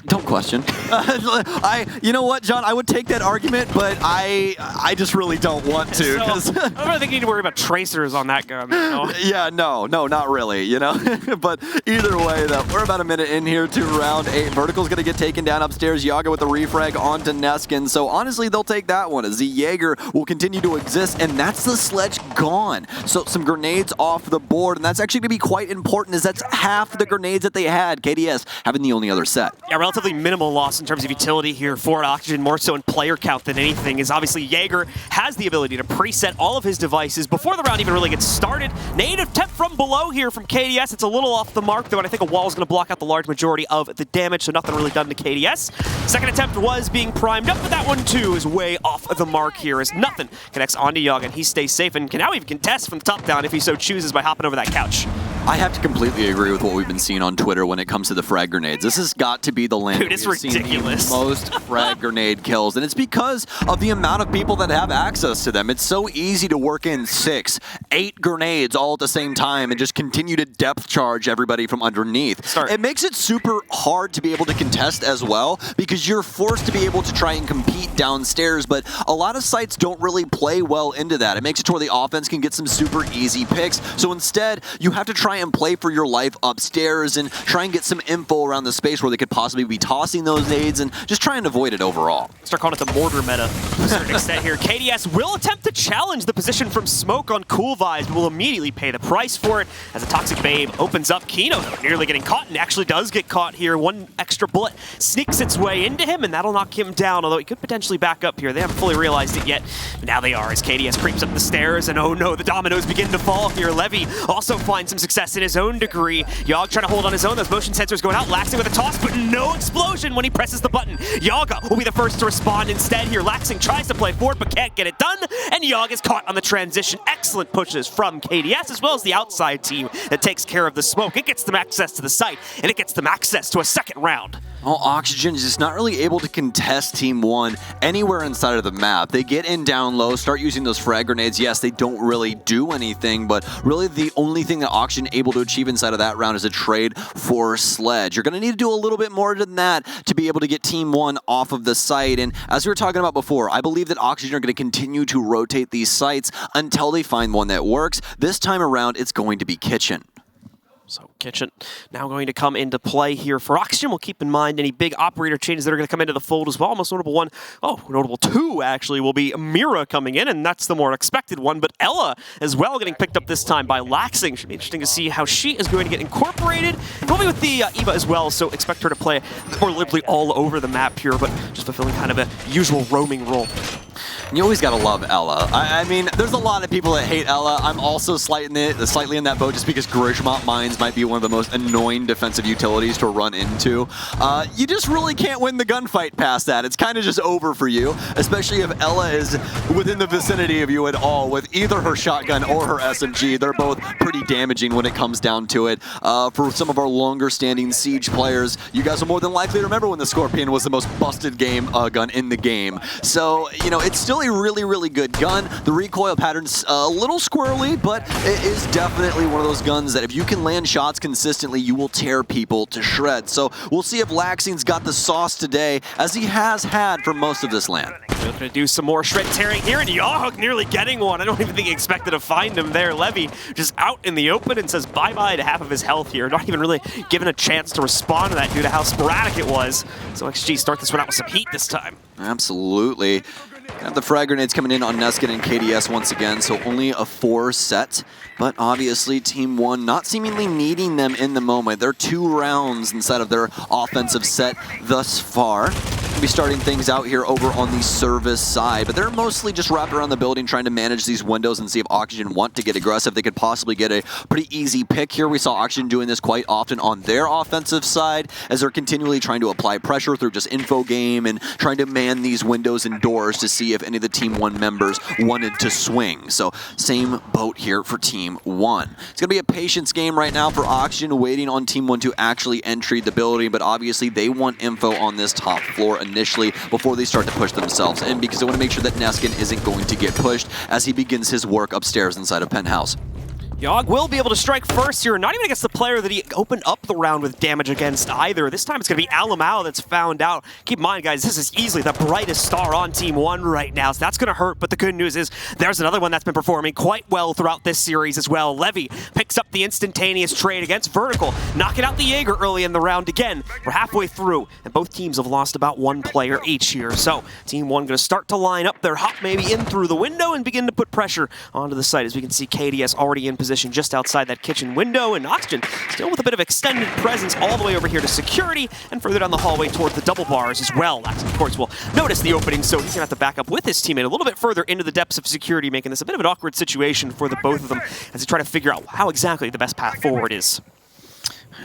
Don't question. You know what, John? I would take that argument, but I just really don't want to. So, I don't think you need to worry about tracers on that gun. You know? Yeah, no, not really. You know, but either way, though, we're about a minute in here to round 8. Vertical's gonna get taken down upstairs. Yaga with the refrag onto Neskin. So honestly, they'll take that one as the Jaeger will continue to exist, and that's the sledge gone. So some grenades off the board, and that's actually gonna be quite important, as that's half the grenades that they had. KDS having the only other set. Yeah, relatively minimal loss in terms of utility here for Oxygen, more so in player count than anything, is obviously Jaeger has the ability to preset all of his devices before the round even really gets started. Native attempt from below here from KDS. It's a little off the mark, though, and I think a wall is going to block out the large majority of the damage, so nothing really done to KDS. Second attempt was being primed up, but that one, too, is way off the mark here, as nothing connects onto Yaga, and he stays safe and can now even contest from the top down if he so chooses by hopping over that couch. I have to completely agree with what we've been seeing on Twitter when it comes to the frag grenades. This has got to be the lane. Dude, it's ridiculous. Most frag grenade kills, and it's because of the amount of people that have access to them. It's so easy to work in 6, 8 grenades all at the same time and just continue to depth charge everybody from underneath. It makes it super hard to be able to contest as well, because you're forced to be able to try and compete downstairs, but a lot of sites don't really play well into that. It makes it to where the offense can get some super easy picks. So instead, you have to try and play for your life upstairs and try and get some info around the space where they could possibly be tossing those nades and just try and avoid it overall. Start calling it the mortar meta to a certain extent here. KDS will attempt to challenge the position from Smoke on Cool Vibes, but will immediately pay the price for it as a Toxic Babe opens up. Kino, though, nearly getting caught, and actually does get caught here. One extra bullet sneaks its way into him, and that'll knock him down, although he could potentially back up here. They haven't fully realized it yet, but now they are, as KDS creeps up the stairs, and oh no, the dominoes begin to fall here. Levy also finds some success in his own degree. Yogg trying to hold on his own. Those motion sensors going out. Laxing with a toss, but no explosion when he presses the button. Yaga will be the first to respond instead here. Laxing tries to play forward, but can't get it done, and Yogg is caught on the transition. Excellent pushes from KDS, as well as the outside team that takes care of the smoke. It gets them access to the site, and it gets them access to a second round. Well, Oxygen is just not really able to contest Team 1 anywhere inside of the map. They get in down low, start using those frag grenades. Yes, they don't really do anything, but really the only thing that Oxygen able to achieve inside of that round is a trade for Sledge. You're going to need to do a little bit more than that to be able to get Team 1 off of the site. And as we were talking about before, I believe that Oxygen are going to continue to rotate these sites until they find one that works. This time around, it's going to be Kitchen. So Kitchen now going to come into play here for Oxygen. We'll keep in mind any big operator changes that are going to come into the fold as well. Most notable one, notable 2 actually, will be Mira coming in, and that's the more expected one. But Ella as well getting picked up this time by Laxing. Should be interesting to see how she is going to get incorporated. Probably with the Eva as well, so expect her to play more liberally all over the map here, but just fulfilling kind of a usual roaming role. You always gotta love Ella. I mean, there's a lot of people that hate Ella. I'm also slightly in that boat just because Grishamot Mines might be one of the most annoying defensive utilities to run into. You just really can't win the gunfight past that. It's kind of just over for you, especially if Ella is within the vicinity of you at all with either her shotgun or her SMG. They're both pretty damaging when it comes down to it. For some of our longer standing Siege players, you guys will more than likely remember when the Scorpion was the most busted gun in the game. So, you know, it's still a really, really good gun. The recoil pattern's a little squirrely, but it is definitely one of those guns that if you can land shots consistently, you will tear people to shreds. So we'll see if Laxing's got the sauce today, as he has had for most of this land. We're going to do some more shred tearing here, and Yahoo nearly getting one. I don't even think he expected to find him there. Levy just out in the open and says bye-bye to half of his health here. Not even really given a chance to respond to that due to how sporadic it was. So OXG start this one out with some heat this time. Absolutely. Got the frag grenades coming in on Neskin and KDS once again, so only a 4 set. But obviously Team 1 not seemingly needing them in the moment. They're 2 rounds inside of their offensive set thus far. We'll be starting things out here over on the service side, but they're mostly just wrapped around the building trying to manage these windows and see if Oxygen want to get aggressive. They could possibly get a pretty easy pick here. We saw Oxygen doing this quite often on their offensive side as they're continually trying to apply pressure through just info game and trying to man these windows and doors to see if any of the Team 1 members wanted to swing. So same boat here for Team 1. It's going to be a patience game right now for Oxygen, waiting on Team 1 to actually enter the building, but obviously they want info on this top floor initially before they start to push themselves in, because they want to make sure that Neskin isn't going to get pushed as he begins his work upstairs inside of Penthouse. Yogg will be able to strike first here, not even against the player that he opened up the round with damage against either. This time it's going to be Alamau that's found out. Keep in mind, guys, this is easily the brightest star on Team 1 right now, so that's going to hurt, but the good news is there's another one that's been performing quite well throughout this series as well. Levy picks up the instantaneous trade against Vertical, knocking out the Jaeger early in the round again. We're halfway through, and both teams have lost about one player each here, so Team 1 going to start to line up their hop maybe in through the window and begin to put pressure onto the site. As we can see, KDS already in position just outside that kitchen window, and Oxygen still with a bit of extended presence all the way over here to security and further down the hallway towards the double bars as well. Lax, of course, will notice the opening, so he's going to have to back up with his teammate a little bit further into the depths of security, making this a bit of an awkward situation for the both of them as they try to figure out how exactly the best path forward is.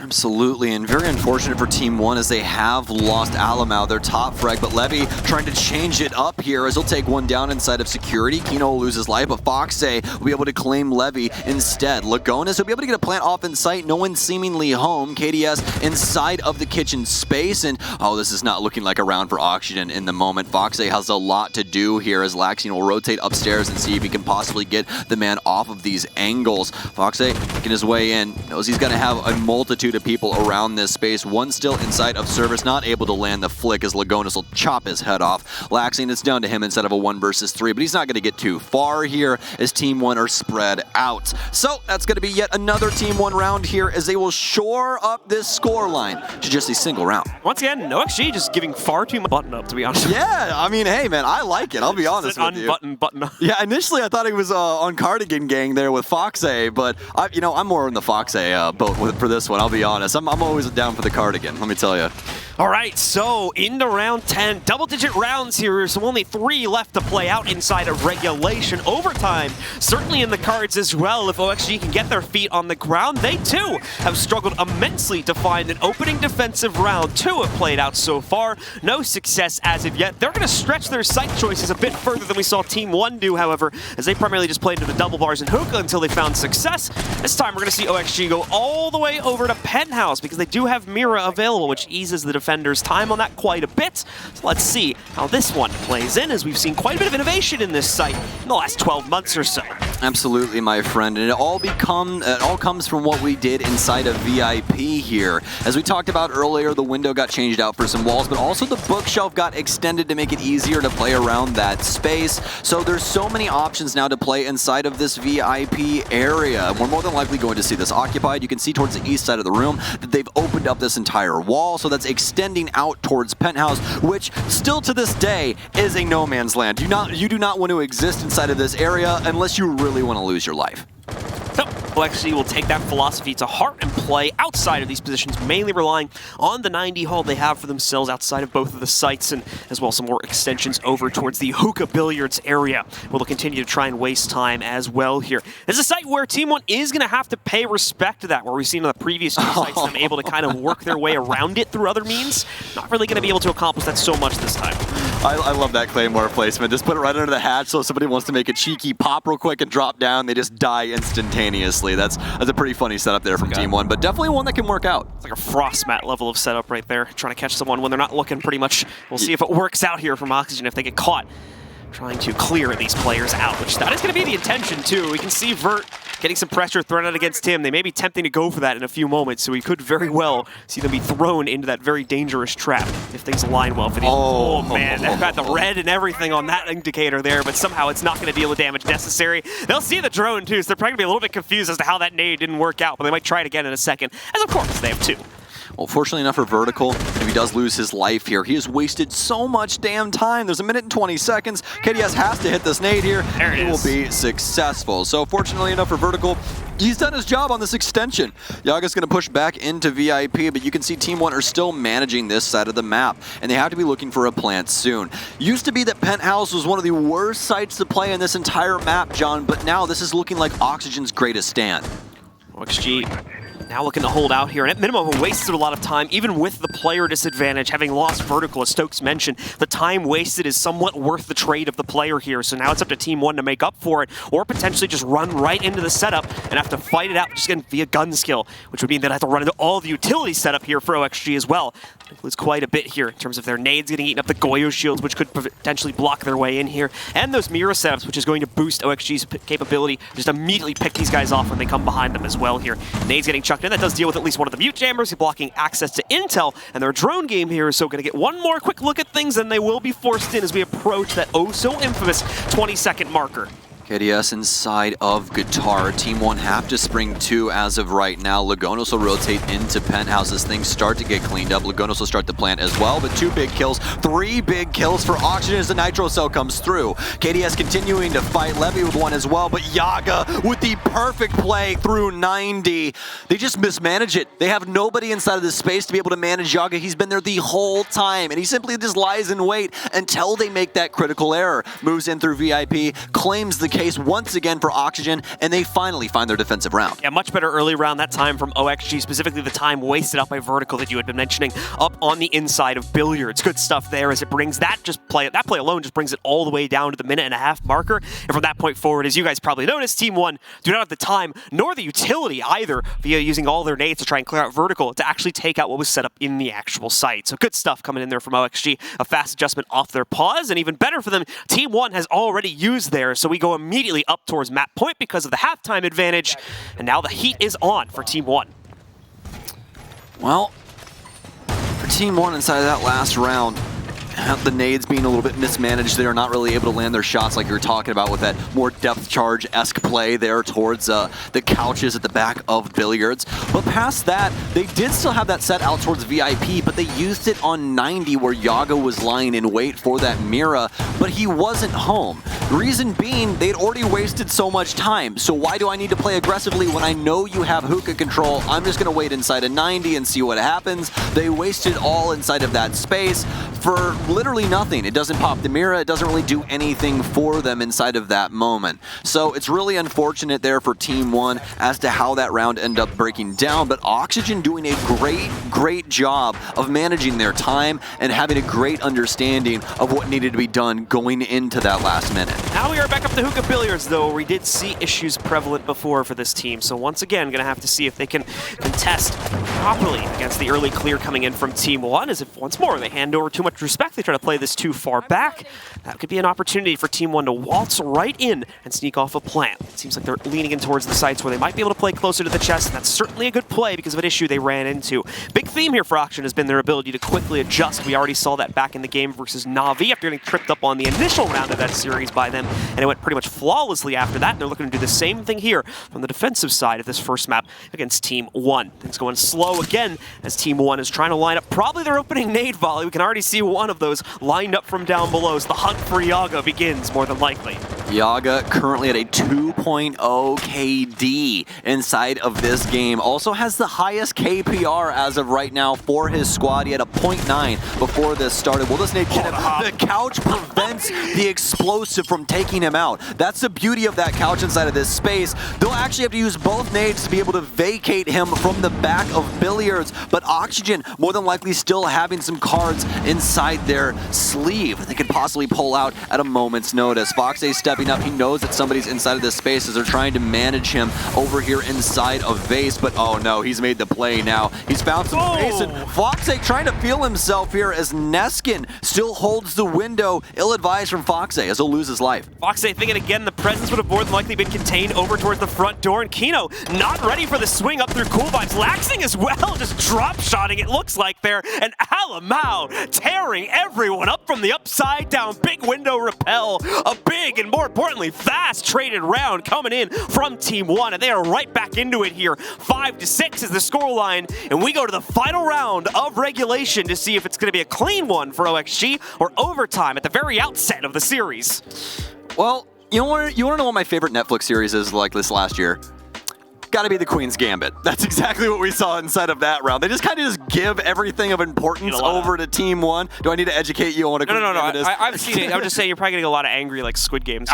Absolutely, and very unfortunate for Team 1 as they have lost Alamau, their top frag, but Levy trying to change it up here as he'll take one down inside of security. Kino will lose his life, but Foxay will be able to claim Levy instead. Lagonas will be able to get a plant off in sight, no one seemingly home. KDS inside of the kitchen space, and this is not looking like a round for Oxygen in the moment. Foxay has a lot to do here as Laxian will rotate upstairs and see if he can possibly get the man off of these angles. Foxay making his way in, knows he's going to have a multitude of people around this space. One still inside of service, not able to land the flick as Lagonas will chop his head off. Laxian, it's down to him instead of a 1 versus 3, but he's not going to get too far here as Team 1 are spread out. So that's going to be yet another Team 1 round here as they will shore up this score line to just a single round. Once again, OXG just giving far too much button up, to be honest. Yeah, I mean, hey man, I like it. I'll be honest with you. Button up. Yeah, initially I thought it was on Cardigan Gang there with Foxay, but I'm more in the Foxay boat for this one. I'll be honest. I'm always down for the Cardigan, let me tell you. All right, so into round 10, double-digit rounds here, so only 3 left to play out inside of regulation. Overtime certainly in the cards as well. If OXG can get their feet on the ground, they too have struggled immensely to find an opening defensive round. 2 have played out so far, no success as of yet. They're going to stretch their site choices a bit further than we saw Team 1 do, however, as they primarily just played into the double bars and hookah until they found success. This time we're going to see OXG go all the way over to Penthouse because they do have Mira available, which eases the defender's time on that quite a bit. So let's see how this one plays in, as we've seen quite a bit of innovation in this site in the last 12 months or so. Absolutely, my friend, and it all comes from what we did inside of VIP here. As we talked about earlier, the window got changed out for some walls, but also the bookshelf got extended to make it easier to play around that space. So there's so many options now to play inside of this VIP area. We're more than likely going to see this occupied. You can see towards the east side of the room that they've opened up this entire wall, so that's extending out towards Penthouse, which still to this day is a no man's land. You do not want to exist inside of this area unless you really want to lose your life. So, OXG will take that philosophy to heart and play outside of these positions, mainly relying on the 90 hull they have for themselves outside of both of the sites, and as well some more extensions over towards the hookah billiards area, where they'll continue to try and waste time as well here. This is a site where Team 1 is going to have to pay respect to that, where we've seen on the previous 2 sites them able to kind of work their way around it through other means. Not really going to be able to accomplish that so much this time. I love that Claymore placement. Just put it right under the hatch, so if somebody wants to make a cheeky pop real quick and drop down, they just die instantaneously. That's a pretty funny setup there from Team 1, but definitely one that can work out. It's like a frost mat level of setup right there, trying to catch someone when they're not looking pretty much. We'll see if it works out here from Oxygen if they get caught trying to clear these players out, which that is going to be the intention too. We can see Vert getting some pressure thrown out against him. They may be tempting to go for that in a few moments, so we could very well see them be thrown into that very dangerous trap if things align well for these. Oh man, they've got the red and everything on that indicator there, but somehow it's not going to deal the damage necessary. They'll see the drone too, so they're probably going to be a little bit confused as to how that nade didn't work out, but they might try it again in a second, as of course they have 2. Well, fortunately enough for Vertical, if he does lose his life here, he has wasted so much damn time. There's 1 minute and 20 seconds. KDS has to hit this nade here. There it is. Will be successful. So fortunately enough for Vertical, he's done his job on this extension. Yaga's going to push back into VIP, but you can see Team 1 are still managing this side of the map, and they have to be looking for a plant soon. Used to be that Penthouse was one of the worst sites to play in this entire map, John, but now this is looking like Oxygen's greatest stand. OXG Now looking to hold out here, and at minimum wasted a lot of time, even with the player disadvantage, having lost vertical, as Stokes mentioned. The time wasted is somewhat worth the trade of the player here, so now it's up to Team 1 to make up for it, or potentially just run right into the setup and have to fight it out just again via gun skill, which would mean that I have to run into all the utility setup here for OXG as well. That includes quite a bit here in terms of their nades getting eaten up, the Goyo shields, which could potentially block their way in here, and those Mira setups, which is going to boost OXG's capability, just immediately pick these guys off when they come behind them as well here. Nades getting chucked in, that does deal with at least one of the mute jammers, blocking access to intel, and their drone game here is so going to get one more quick look at things, and they will be forced in as we approach that oh-so-infamous 20-second marker. KDS inside of Guitar. Team 1 have to spring 2 as of right now. Lagonos will rotate into Penthouse as things start to get cleaned up. Lagonos will start the plant as well, but 2 big kills, 3 big kills for Oxygen as the Nitro Cell comes through. KDS continuing to fight, Levy with 1 as well, but Yaga with the perfect play through 90. They just mismanage it. They have nobody inside of this space to be able to manage Yaga. He's been there the whole time, and he simply just lies in wait until they make that critical error. Moves in through VIP, claims the case once again for Oxygen, and they finally find their defensive round. Yeah, much better early round that time from OXG, specifically the time wasted up by Vertical that you had been mentioning up on the inside of Billiards. Good stuff there as it brings that play alone just brings it all the way down to the minute-and-a-half marker. And from that point forward, as you guys probably noticed, Team 1 do not have the time nor the utility either via using all their nades to try and clear out Vertical to actually take out what was set up in the actual site. So good stuff coming in there from OXG. A fast adjustment off their pause, and even better for them, Team 1 has already used theirs, so we go immediately up towards map point because of the halftime advantage, and now the heat is on for Team 1. Well, for Team 1 inside of that last round, the nades being a little bit mismanaged, they are not really able to land their shots like you were talking about with that more depth charge-esque play there towards the couches at the back of Billiards. But past that, they did still have that set out towards VIP, but they used it on 90 where Yaga was lying in wait for that Mira, but he wasn't home. The reason being, they'd already wasted so much time, so why do I need to play aggressively when I know you have hookah control? I'm just going to wait inside of 90 and see what happens. They wasted all inside of that space for literally nothing. It doesn't pop the Mira, it doesn't really do anything for them inside of that moment. So it's really unfortunate there for Team 1 as to how that round ended up breaking down, but Oxygen doing a great job of managing their time and having a great understanding of what needed to be done going into that last minute. Now we are back up to Hookah Billiards, though, where we did see issues prevalent before for this team. So once again, going to have to see if they can contest properly against the early clear coming in from Team 1, as if once more they hand over too much respect. They try to play this too far back. That could be an opportunity for Team 1 to waltz right in and sneak off a plant. It seems like they're leaning in towards the sites where they might be able to play closer to the chest, and that's certainly a good play because of an issue they ran into. Big theme here for Oxygen has been their ability to quickly adjust. We already saw that back in the game versus Na'Vi after getting tripped up on the initial round of that series by them, and it went pretty much flawlessly after that, and they're looking to do the same thing here from the defensive side of this first map against Team 1. Things going slow again as Team 1 is trying to line up probably their opening nade volley. We can already see one of those lined up from down below as the hunt for Yaga begins, more than likely. Yaga currently at a 2.0 KD inside of this game. Also has the highest KPR as of right now for his squad. He had a 0.9 before this started. Will this nade get him? The couch prevents the explosive from taking him out. That's the beauty of that couch inside of this space. They'll actually have to use both nades to be able to vacate him from the back of Billiards, but Oxygen more than likely still having some cards inside their sleeve they could possibly pull out at a moment's notice. Foxay stepping up. He knows that somebody's inside of this space as they're trying to manage him over here inside of Vase, but oh no, he's made the play now. He's found some space, and Foxay trying to feel himself here as Neskin still holds the window. Ill-advised from Foxay as he'll lose his life. Foxay thinking again the presence would have more than likely been contained over towards the front door, and Kino not ready for the swing up through Cool Vibes. Laxing as well, just drop-shotting it looks like there, and Alamau tearing everyone up from the upside down. Big window repel, a big and more importantly fast traded round coming in from Team 1, and they are right back into it here. 5-6 is the scoreline, and we go to the final round of regulation to see if it's going to be a clean one for OXG or overtime at the very outset of the series. Well, you want to know what my favorite Netflix series is like this last year? Gotta be the Queen's Gambit. That's exactly what we saw inside of that round. They just kind of just give everything of importance over to Team One. Do I need to educate you on what a Queen's Gambit is? I've seen it. I'm just saying you're probably getting a lot of angry like Squid Games.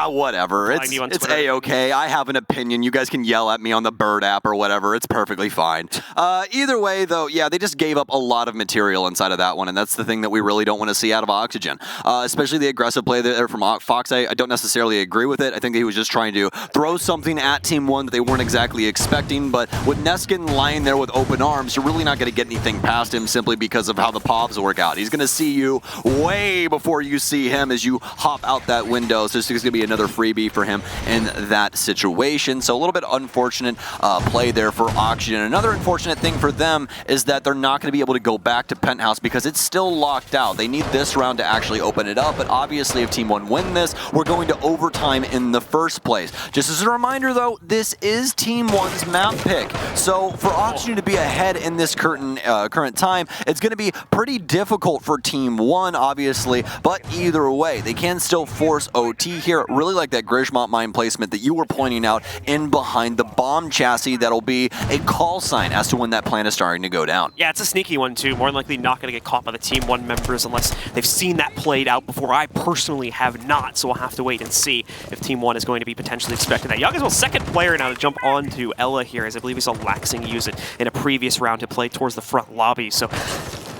Whatever. It's A-okay. I have an opinion. You guys can yell at me on the Bird app or whatever. It's perfectly fine. Either way, though, yeah, they just gave up a lot of material inside of that one, and that's the thing that we really don't want to see out of Oxygen. Especially the aggressive play there from Fox. I don't necessarily agree with it. I think that he was just trying to throw something at Team One that they weren't exactly expecting, but with Neskin lying there with open arms, you're really not going to get anything past him simply because of how the POVs work out. He's going to see you way before you see him as you hop out that window, so it's going to be another freebie for him in that situation. So a little bit unfortunate play there for Oxygen. Another unfortunate thing for them is that they're not going to be able to go back to Penthouse because it's still locked out. They need this round to actually open it up, but obviously if Team One win this, we're going to overtime in the first place. Just as a reminder though, this is Team One's map pick. So for Oxygen to be ahead in this current time, it's going to be pretty difficult for Team One, obviously, but either way, they can still force OT here. Really like that Grismont mine placement that you were pointing out in behind the bomb chassis. That'll be a call sign as to when that plan is starting to go down. Yeah, it's a sneaky one too. More than likely not going to get caught by the Team One members unless they've seen that played out before. I personally have not, so we'll have to wait and see if Team One is going to be potentially expecting that. Yaga's second player now to jump onto Ella here, as I believe we saw Laxing use it in a previous round to play towards the front lobby. So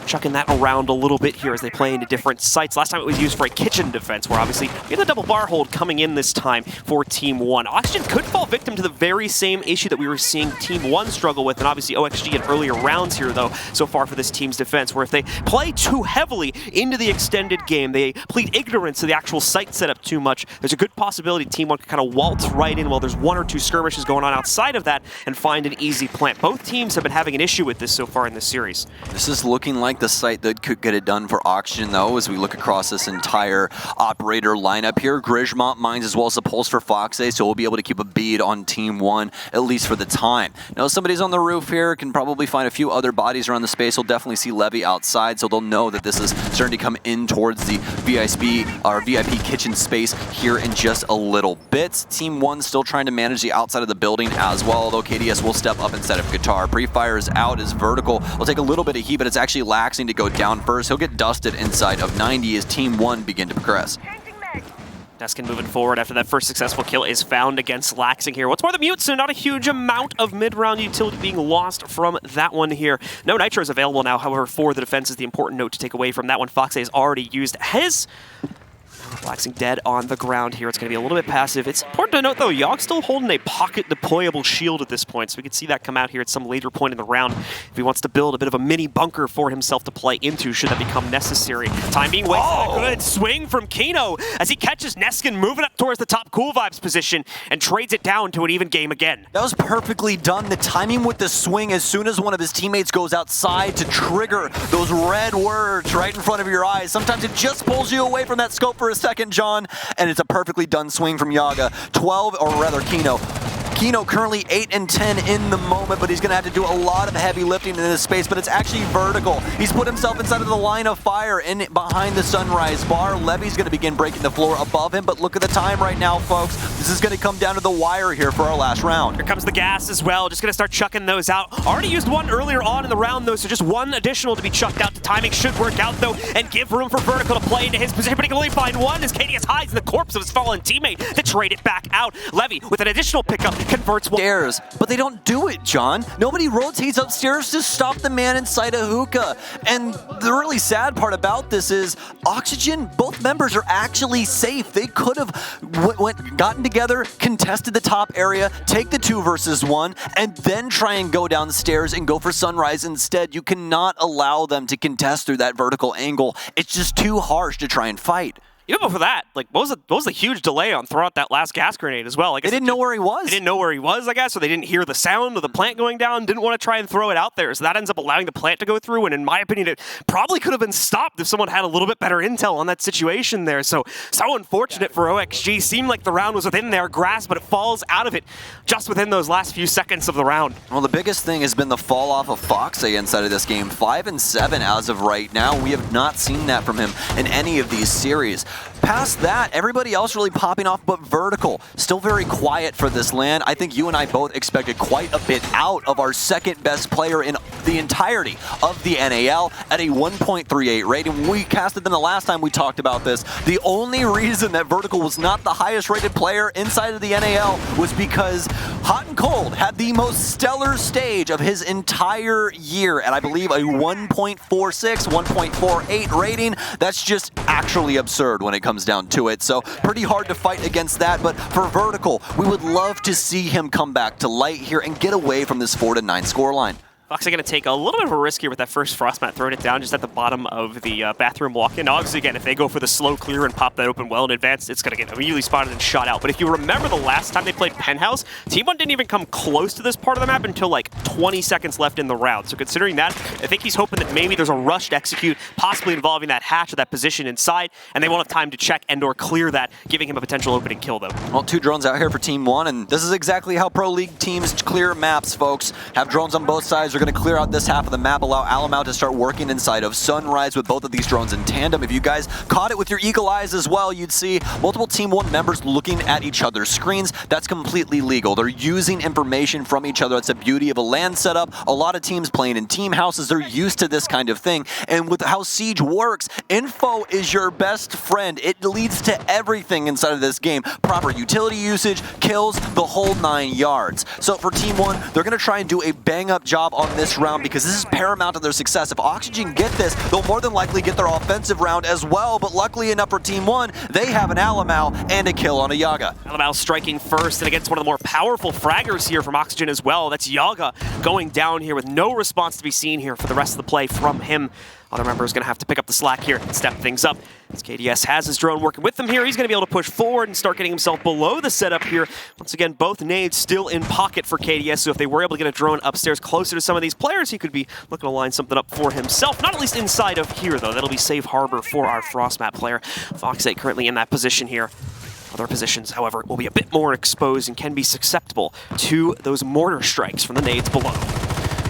chucking that around a little bit here as they play into different sites. Last time it was used for a kitchen defense, where obviously we have the double bar hold coming in this time for Team One. Oxygen could fall victim to the very same issue that we were seeing Team One struggle with, and obviously OXG in earlier rounds here, though, so far for this team's defense, where if they play too heavily into the extended game, they plead ignorance to the actual site setup too much, there's a good possibility Team One could kind of waltz right in while there's one or two skirmishes going on outside of that and find an easy plant. Both teams have been having an issue with this so far in this series. This is looking like the site that could get it done for Oxygen, though, as we look across this entire operator lineup here. Grismont mines as well as the pulse for Foxay, so we'll be able to keep a bead on Team One, at least for the time. Now, somebody's on the roof here, can probably find a few other bodies around the space. They'll definitely see Levy outside, so they'll know that this is starting to come in towards the VIP kitchen space here in just a little bit. Team One still trying to manage the outside of the building as well, although KDS will step up instead of Guitar. Pre-fire is out, is vertical. Will take a little bit of heat, but it's actually Laxing to go down first. He'll get dusted inside of 90 as Team One begin to progress. Neskin moving forward after that first successful kill is found against Laxing here. What's more, the mute, so not a huge amount of mid-round utility being lost from that one here. No nitro is available now, however, for the defense is the important note to take away from that one. Foxay has already used his. Laxing dead on the ground here. It's going to be a little bit passive. It's important to note, though, Yog's still holding a pocket deployable shield at this point, so we can see that come out here at some later point in the round if he wants to build a bit of a mini bunker for himself to play into should that become necessary. Time being wasted. Good swing from Kino as he catches Neskin moving up towards the top Cool Vibes position and trades it down to an even game again. That was perfectly done. The timing with the swing as soon as one of his teammates goes outside to trigger those red words right in front of your eyes. Sometimes it just pulls you away from that scope for a second, John, and it's a perfectly done swing from Yaga. 12, or rather Kino. Kino currently 8 and 10 in the moment, but he's going to have to do a lot of heavy lifting in this space, but it's actually vertical. He's put himself inside of the line of fire in behind the Sunrise bar. Levy's going to begin breaking the floor above him, but look at the time right now, folks. This is going to come down to the wire here for our last round. Here comes the gas as well. Just going to start chucking those out. Already used one earlier on in the round, though, so just one additional to be chucked out. The timing should work out, though, and give room for Vertical to play into his position, but he can only find one as KDS hides in the corpse of his fallen teammate to trade it back out. Levy, with an additional pickup, converts one. Stairs, but they don't do it, John. Nobody rotates upstairs to stop the man inside a hookah. And the really sad part about this is Oxygen, both members are actually safe. They could have gotten together, contested the top area, take the 2 versus 1, and then try and go downstairs and go for Sunrise instead. You cannot allow them to contest through that vertical angle. It's just too harsh to try and fight. Even before that, like, what was the huge delay on throwing out that last gas grenade as well? I guess they didn't know where he was. They didn't know where he was, I guess, or they didn't hear the sound of the plant going down, didn't want to try and throw it out there. So that ends up allowing the plant to go through, and in my opinion, it probably could have been stopped if someone had a little bit better intel on that situation there. So unfortunate for OXG. Seemed like the round was within their grasp, but it falls out of it just within those last few seconds of the round. Well, the biggest thing has been the fall off of Foxay inside of this game. 5 and 7 as of right now. We have not seen that from him in any of these series. past that, everybody else really popping off, but Vertical, still very quiet for this land. I think you and I both expected quite a bit out of our second best player in the entirety of the NAL at a 1.38 rating. When we casted them the last time we talked about this, the only reason that Vertical was not the highest rated player inside of the NAL was because Hot and Cold had the most stellar stage of his entire year at, I believe, a 1.46, 1.48 rating. That's just actually absurd when it comes down to it. So pretty hard to fight against that, but for Vertical, we would love to see him come back to light here and get away from this 4-9 scoreline. Fox are going to take a little bit of a risk here with that first Frostmat, throwing it down just at the bottom of the bathroom walk-in. Obviously, again, if they go for the slow clear and pop that open well in advance, it's going to get immediately spotted and shot out. But if you remember the last time they played Penthouse, Team 1 didn't even come close to this part of the map until like 20 seconds left in the round. So considering that, I think he's hoping that maybe there's a rush to execute, possibly involving that hatch or that position inside, and they won't have time to check and or clear that, giving him a potential opening kill, though. Well, 2 drones out here for Team 1, and this is exactly how Pro League teams clear maps, folks. Have drones on both sides. They're going to clear out this half of the map, allow Alamau to start working inside of Sunrise with both of these drones in tandem. If you guys caught it with your eagle eyes as well, you'd see multiple Team 1 members looking at each other's screens. That's completely legal. They're using information from each other. That's the beauty of a LAN setup. A lot of teams playing in team houses, they're used to this kind of thing. And with how Siege works, info is your best friend. It leads to everything inside of this game. Proper utility usage, kills, the whole 9 yards. So for Team 1, they're going to try and do a bang-up job on this round because this is paramount to their success. If Oxygen get this, they'll more than likely get their offensive round as well, but luckily enough for Team 1, they have an Alamau and a kill on a Yaga. Alamau striking first and against one of the more powerful fraggers here from Oxygen as well. That's Yaga going down here with no response to be seen here for the rest of the play from him. Other member is going to have to pick up the slack here and step things up. As KDS has his drone working with him here, he's going to be able to push forward and start getting himself below the setup here. Once again, both nades still in pocket for KDS, so if they were able to get a drone upstairs closer to some of these players, he could be looking to line something up for himself. Not at least inside of here, though. That'll be safe harbor for our Frostmat player. Fox8 currently in that position here. Other positions, however, will be a bit more exposed and can be susceptible to those mortar strikes from the nades below.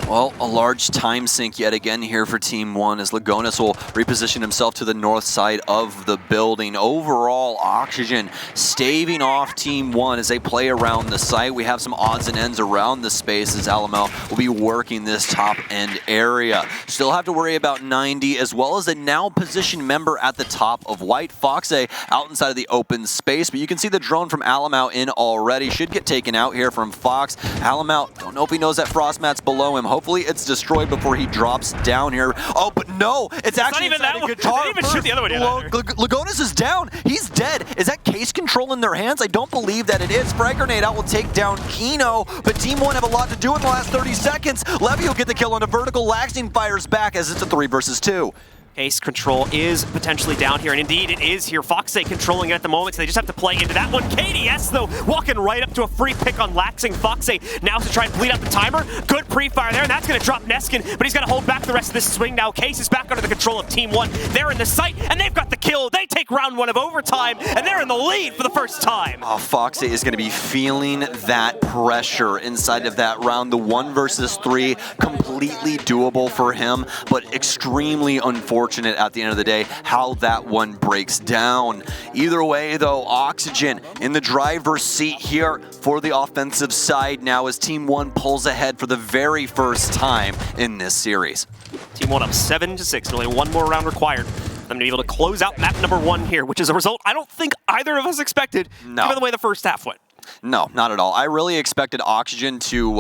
Well, a large time sink yet again here for Team 1 as Lagonis will reposition himself to the north side of the building. Overall, Oxygen staving off Team 1 as they play around the site. We have some odds and ends around the space as Alamau will be working this top end area. Still have to worry about 90 as well as a now positioned member at the top of white. Fox8 out inside of the open space, but you can see the drone from Alamau in already. Should get taken out here from Fox. Alamau, don't know if he knows that Frostmat's below him. Hopefully it's destroyed before he drops down here. Oh, but no, it's actually not even that one. guitar. They didn't even shoot the other one yet. Lagonis is down. He's dead. Is that case control in their hands? I don't believe that it is. Frag Grenade out will take down Kino, but Team 1 have a lot to do in the last 30 seconds. Levy will get the kill on a vertical. Laxing fires back as it's a 3 versus 2. Case control is potentially down here, and indeed it is here. Fox8 controlling it at the moment, so they just have to play into that one. KDS, though, walking right up to a free pick on Laxing. Fox8 now to try and bleed out the timer. Good pre-fire there, and that's going to drop Neskin, but he's going to hold back the rest of this swing now. Case is back under the control of Team 1. They're in the site, and they've got the kill. They take round 1 of overtime, and they're in the lead for the first time. Oh, Fox8 is going to be feeling that pressure inside of that round. The 1 versus 3, completely doable for him, but extremely unfortunate at the end of the day how that one breaks down. Either way, though, Oxygen in the driver's seat here for the offensive side now as Team 1 pulls ahead for the very first time in this series. Team 1 up 7-6, and only one more round required for them to be able to close out map number 1 here, which is a result I don't think either of us expected, given the way the first half went. No, not at all. I really expected Oxygen to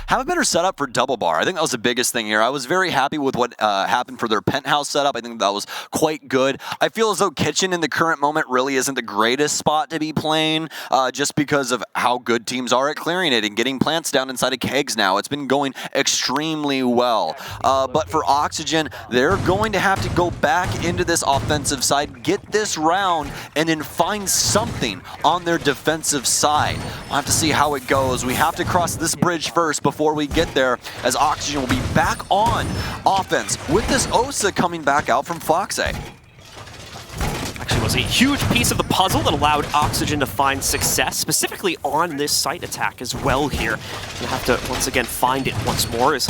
have a better setup for double bar. I think that was the biggest thing here. I was very happy with what happened for their penthouse setup. I think that was quite good. I feel as though Kitchen in the current moment really isn't the greatest spot to be playing just because of how good teams are at clearing it and getting plants down inside of kegs now. It's been going extremely well. But for Oxygen, they're going to have to go back into this offensive side, get this round, and then find something on their defensive side. We'll have to see how it goes. We have to cross this bridge first before we get there, as Oxygen will be back on offense with this Osa coming back out from Fox8. Actually was a huge piece of the puzzle that allowed Oxygen to find success, specifically on this site attack as well here. Gonna have to once again find it once more, as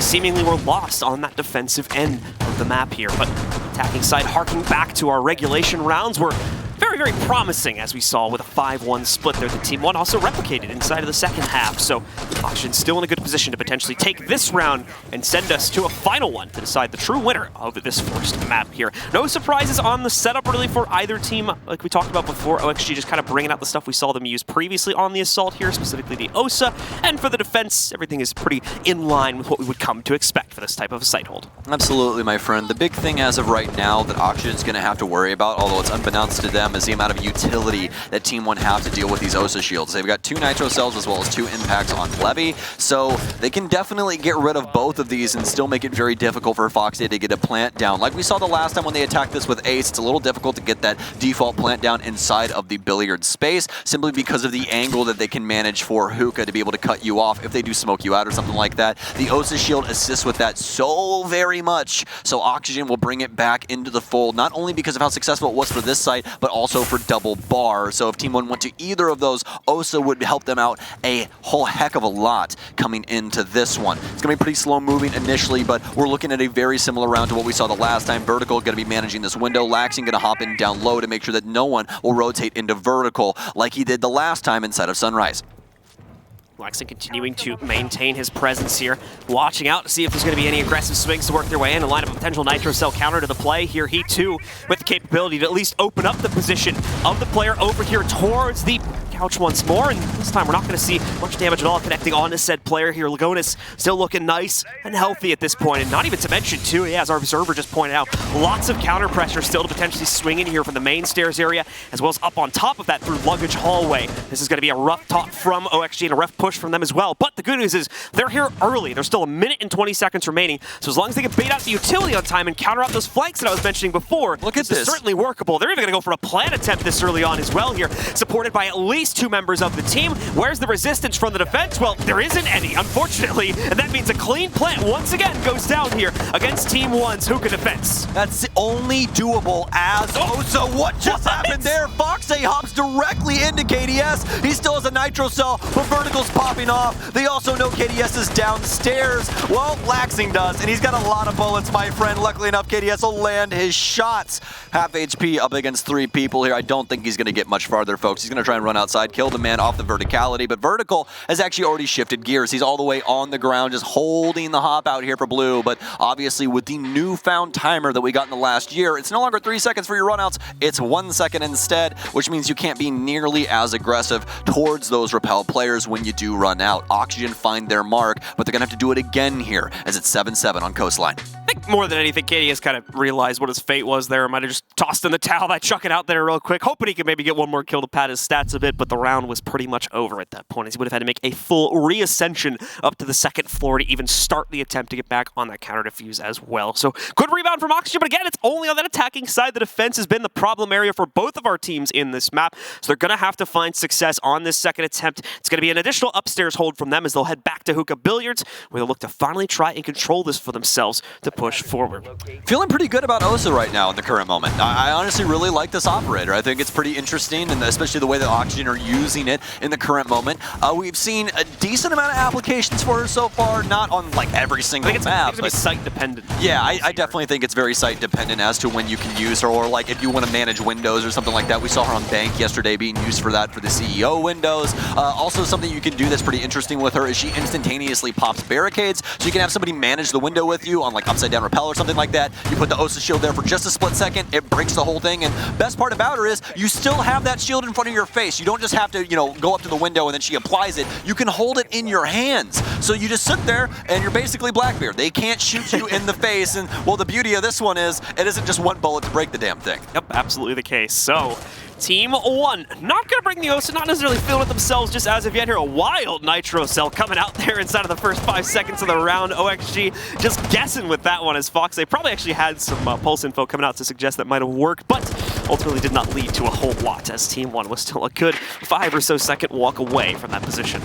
seemingly we're lost on that defensive end of the map here. But attacking side, harking back to our regulation rounds, we're very very, very promising, as we saw with a 5-1 split there. The Team One also replicated inside of the second half. So Oxygen still in a good position to potentially take this round and send us to a final one to decide the true winner of this first map here. No surprises on the setup really for either team. Like we talked about before, OXG just kind of bringing out the stuff we saw them use previously on the Assault here, specifically the OSA. And for the defense, everything is pretty in line with what we would come to expect for this type of a site hold. Absolutely, my friend. The big thing as of right now that Oxygen's going to have to worry about, although it's unbeknownst to them, is the amount of utility that Team One have to deal with these OSA shields. They've got 2 Nitro Cells as well as 2 impacts on Levy, so they can definitely get rid of both of these and still make it very difficult for Foxy to get a plant down. Like we saw the last time when they attacked this with Ace, it's a little difficult to get that default plant down inside of the billiard space, simply because of the angle that they can manage for Hookah to be able to cut you off if they do smoke you out or something like that. The OSA shield assists with that so very much, so Oxygen will bring it back into the fold, not only because of how successful it was for this site, but also for double bar. So if Team One went to either of those, OSA would help them out a whole heck of a lot coming into this one. It's going to be pretty slow moving initially, but we're looking at a very similar round to what we saw the last time. Vertical going to be managing this window. Laxing going to hop in down low to make sure that no one will rotate into vertical like he did the last time inside of Sunrise. Laxing continuing to maintain his presence here, watching out to see if there's going to be any aggressive swings to work their way in and line up a potential Nitro Cell counter to the play here. He too with the capability to at least open up the position of the player over here towards the couch once more, and this time we're not going to see much damage at all connecting onto said player here. Lagonis still looking nice and healthy at this point, and not even to mention too, as our observer just pointed out, lots of counter pressure still to potentially swing in here from the main stairs area, as well as up on top of that through luggage hallway. This is going to be a rough talk from OXG and a rough push from them as well, but the good news is they're here early. There's still a minute and 20 seconds remaining, so as long as they can bait out the utility on time and counter out those flanks that I was mentioning before, look at this. Is certainly workable. They're even going to go for a plant attempt this early on as well here, supported by at least 2 members of the team. Where's the resistance from the defense? Well, there isn't any, unfortunately, and that means a clean plant once again goes down here against Team One's Hookah defense. That's only doable as OSA. What just happened there? Foxy hops directly into KDS. He still has a Nitro Cell, but Vertical's popping off. They also know KDS is downstairs. Well, Laxing does, and he's got a lot of bullets, my friend. Luckily enough, KDS will land his shots. Half HP up against 3 people here. I don't think he's going to get much farther, folks. He's going to try and run outside, kill the man off the verticality, but Vertical has actually already shifted gears. He's all the way on the ground, just holding the hop out here for Blue, but obviously with the newfound timer that we got in the last year, it's no longer 3 seconds for your runouts, it's 1 second instead, which means you can't be nearly as aggressive towards those repel players when you do run out. Oxygen find their mark, but they're going to have to do it again here, as it's 7-7 on Coastline. I think more than anything, KD has kind of realized what his fate was there. Might have just tossed in the towel, that chuck it out there real quick, hoping he could maybe get one more kill to pad his stats a bit, but the round was pretty much over at that point, as he would have had to make a full reascension up to the 2nd floor to even start the attempt to get back on that counter defuse as well. So good rebound from Oxygen, but again, it's only on that attacking side. The defense has been the problem area for both of our teams in this map, so they're going to have to find success on this 2nd attempt. It's going to be an additional upstairs hold from them as they'll head back to Hookah Billiards, where they'll look to finally try and control this for themselves to push forward. Feeling pretty good about OSA right now in the current moment. I honestly really like this operator. I think it's pretty interesting, and especially the way that Oxygen are using it in the current moment. We've seen a decent amount of applications for her so far, not on like every single map. It's site dependent. Yeah, I definitely think it's very site dependent as to when you can use her, or like if you want to manage windows or something like that. We saw her on Bank yesterday being used for that for the CEO windows. Also something you can do that's pretty interesting with her is she instantaneously pops barricades, so you can have somebody manage the window with you on like upside down rappel or something like that. You put the OSA shield there for just a split second, it breaks the whole thing, and best part about her is you still have that shield in front of your face. You don't just have to, go up to the window and then she applies it. You can hold it in your hands. So you just sit there and you're basically Blackbeard. They can't shoot you in the face, and well, the beauty of this one is it isn't just one bullet to break the damn thing. Yep, absolutely the case. So Team One not going to bring the OSA, not necessarily feeling it themselves just as of yet here. A wild Nitro Cell coming out there inside of the first 5 seconds of the round. OXG just guessing with that one as Fox. They probably actually had some pulse info coming out to suggest that might have worked, but ultimately did not lead to a whole lot, as Team One was still a good 5 or so second walk away from that position.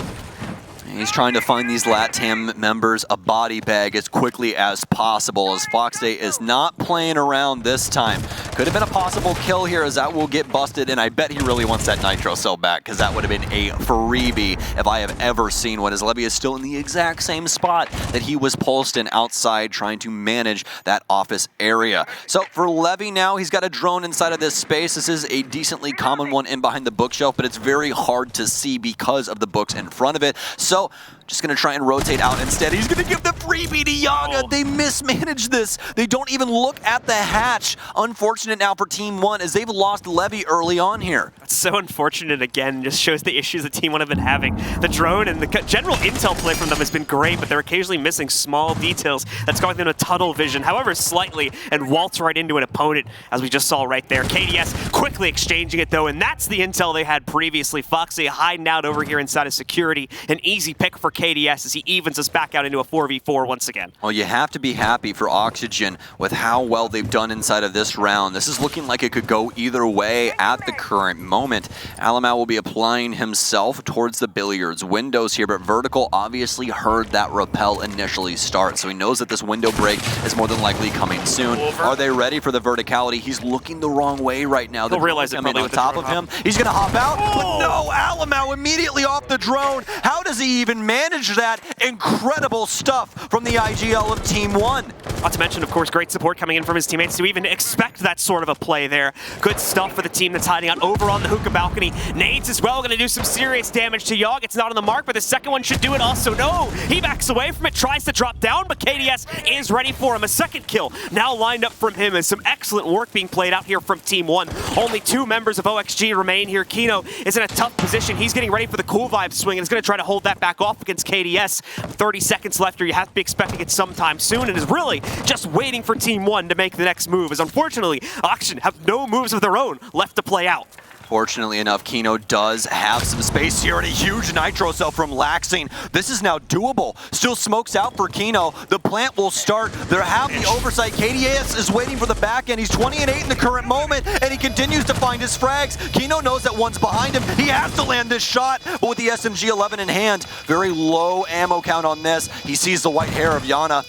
He's trying to find these LATAM members a body bag as quickly as possible, as Foxday is not playing around this time. Could have been a possible kill here as that will get busted, and I bet he really wants that Nitro Cell back because that would have been a freebie if I have ever seen one, as Levy is still in the exact same spot that he was pulsed in outside trying to manage that office area. So for Levy now, he's got a drone inside of this space. This is a decently common one in behind the bookshelf, but it's very hard to see because of the books in front of it. So just going to try and rotate out instead. He's going to give the freebie to Yaga. They mismanaged this. They don't even look at the hatch. Unfortunate now for Team 1 as they've lost Levy early on here. That's so unfortunate again. Just shows the issues that Team 1 have been having. The drone and the general intel play from them has been great, but they're occasionally missing small details that's causing them to tunnel vision, however slightly, and waltz right into an opponent, as we just saw right there. KDS quickly exchanging it though, and that's the intel they had previously. Foxy hiding out over here inside of security. An easy pick for KDS as he evens us back out into a 4v4 once again. Well, you have to be happy for Oxygen with how well they've done inside of this round. This is looking like it could go either way at the current moment. Alamau will be applying himself towards the billiards windows here, but Vertical obviously heard that rappel initially start, so he knows that this window break is more than likely coming soon. Are they ready for the verticality? He's looking the wrong way right now. He'll realize it probably on top of him. He's going to hop out, but no, Alamau immediately off the drone. How does he even manage that? Incredible stuff from the IGL of Team 1. Not to mention, of course, great support coming in from his teammates to even expect that sort of a play there. Good stuff for the team that's hiding out over on the hookah balcony. Nades as well, going to do some serious damage to Yogg. It's not on the mark, but the second one should do it also. No, he backs away from it, tries to drop down, but KDS is ready for him. A second kill now lined up from him, and some excellent work being played out here from Team 1. Only 2 members of OXG remain here. Kino is in a tough position. He's getting ready for the cool vibe swing and is going to try to hold that back off against KDS. 30 seconds left here. You have to be expecting it sometime soon, and is really just waiting for Team 1 to make the next move, as unfortunately, Oxygen have no moves of their own left to play out. Fortunately enough, Kino does have some space here and a huge Nitro Cell from Laxing. This is now doable. Still smokes out for Kino. The plant will start. They have the oversight. KDS is waiting for the back end. He's 20-8 in the current moment, and he continues to find his frags. Kino knows that one's behind him. He has to land this shot, but with the SMG-11 in hand, very low ammo count on this. He sees the white hair of Yana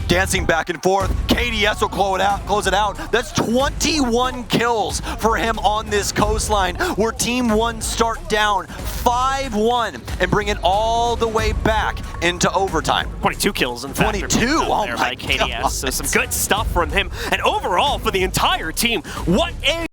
dancing back and forth. KDS will close it out. That's 21 kills for him on this coastline, where Team 1 start down 5-1 and bring it all the way back into overtime. 22 kills, in fact. 22? Oh my KDS. God. So some good stuff from him. And overall, for the entire team, what a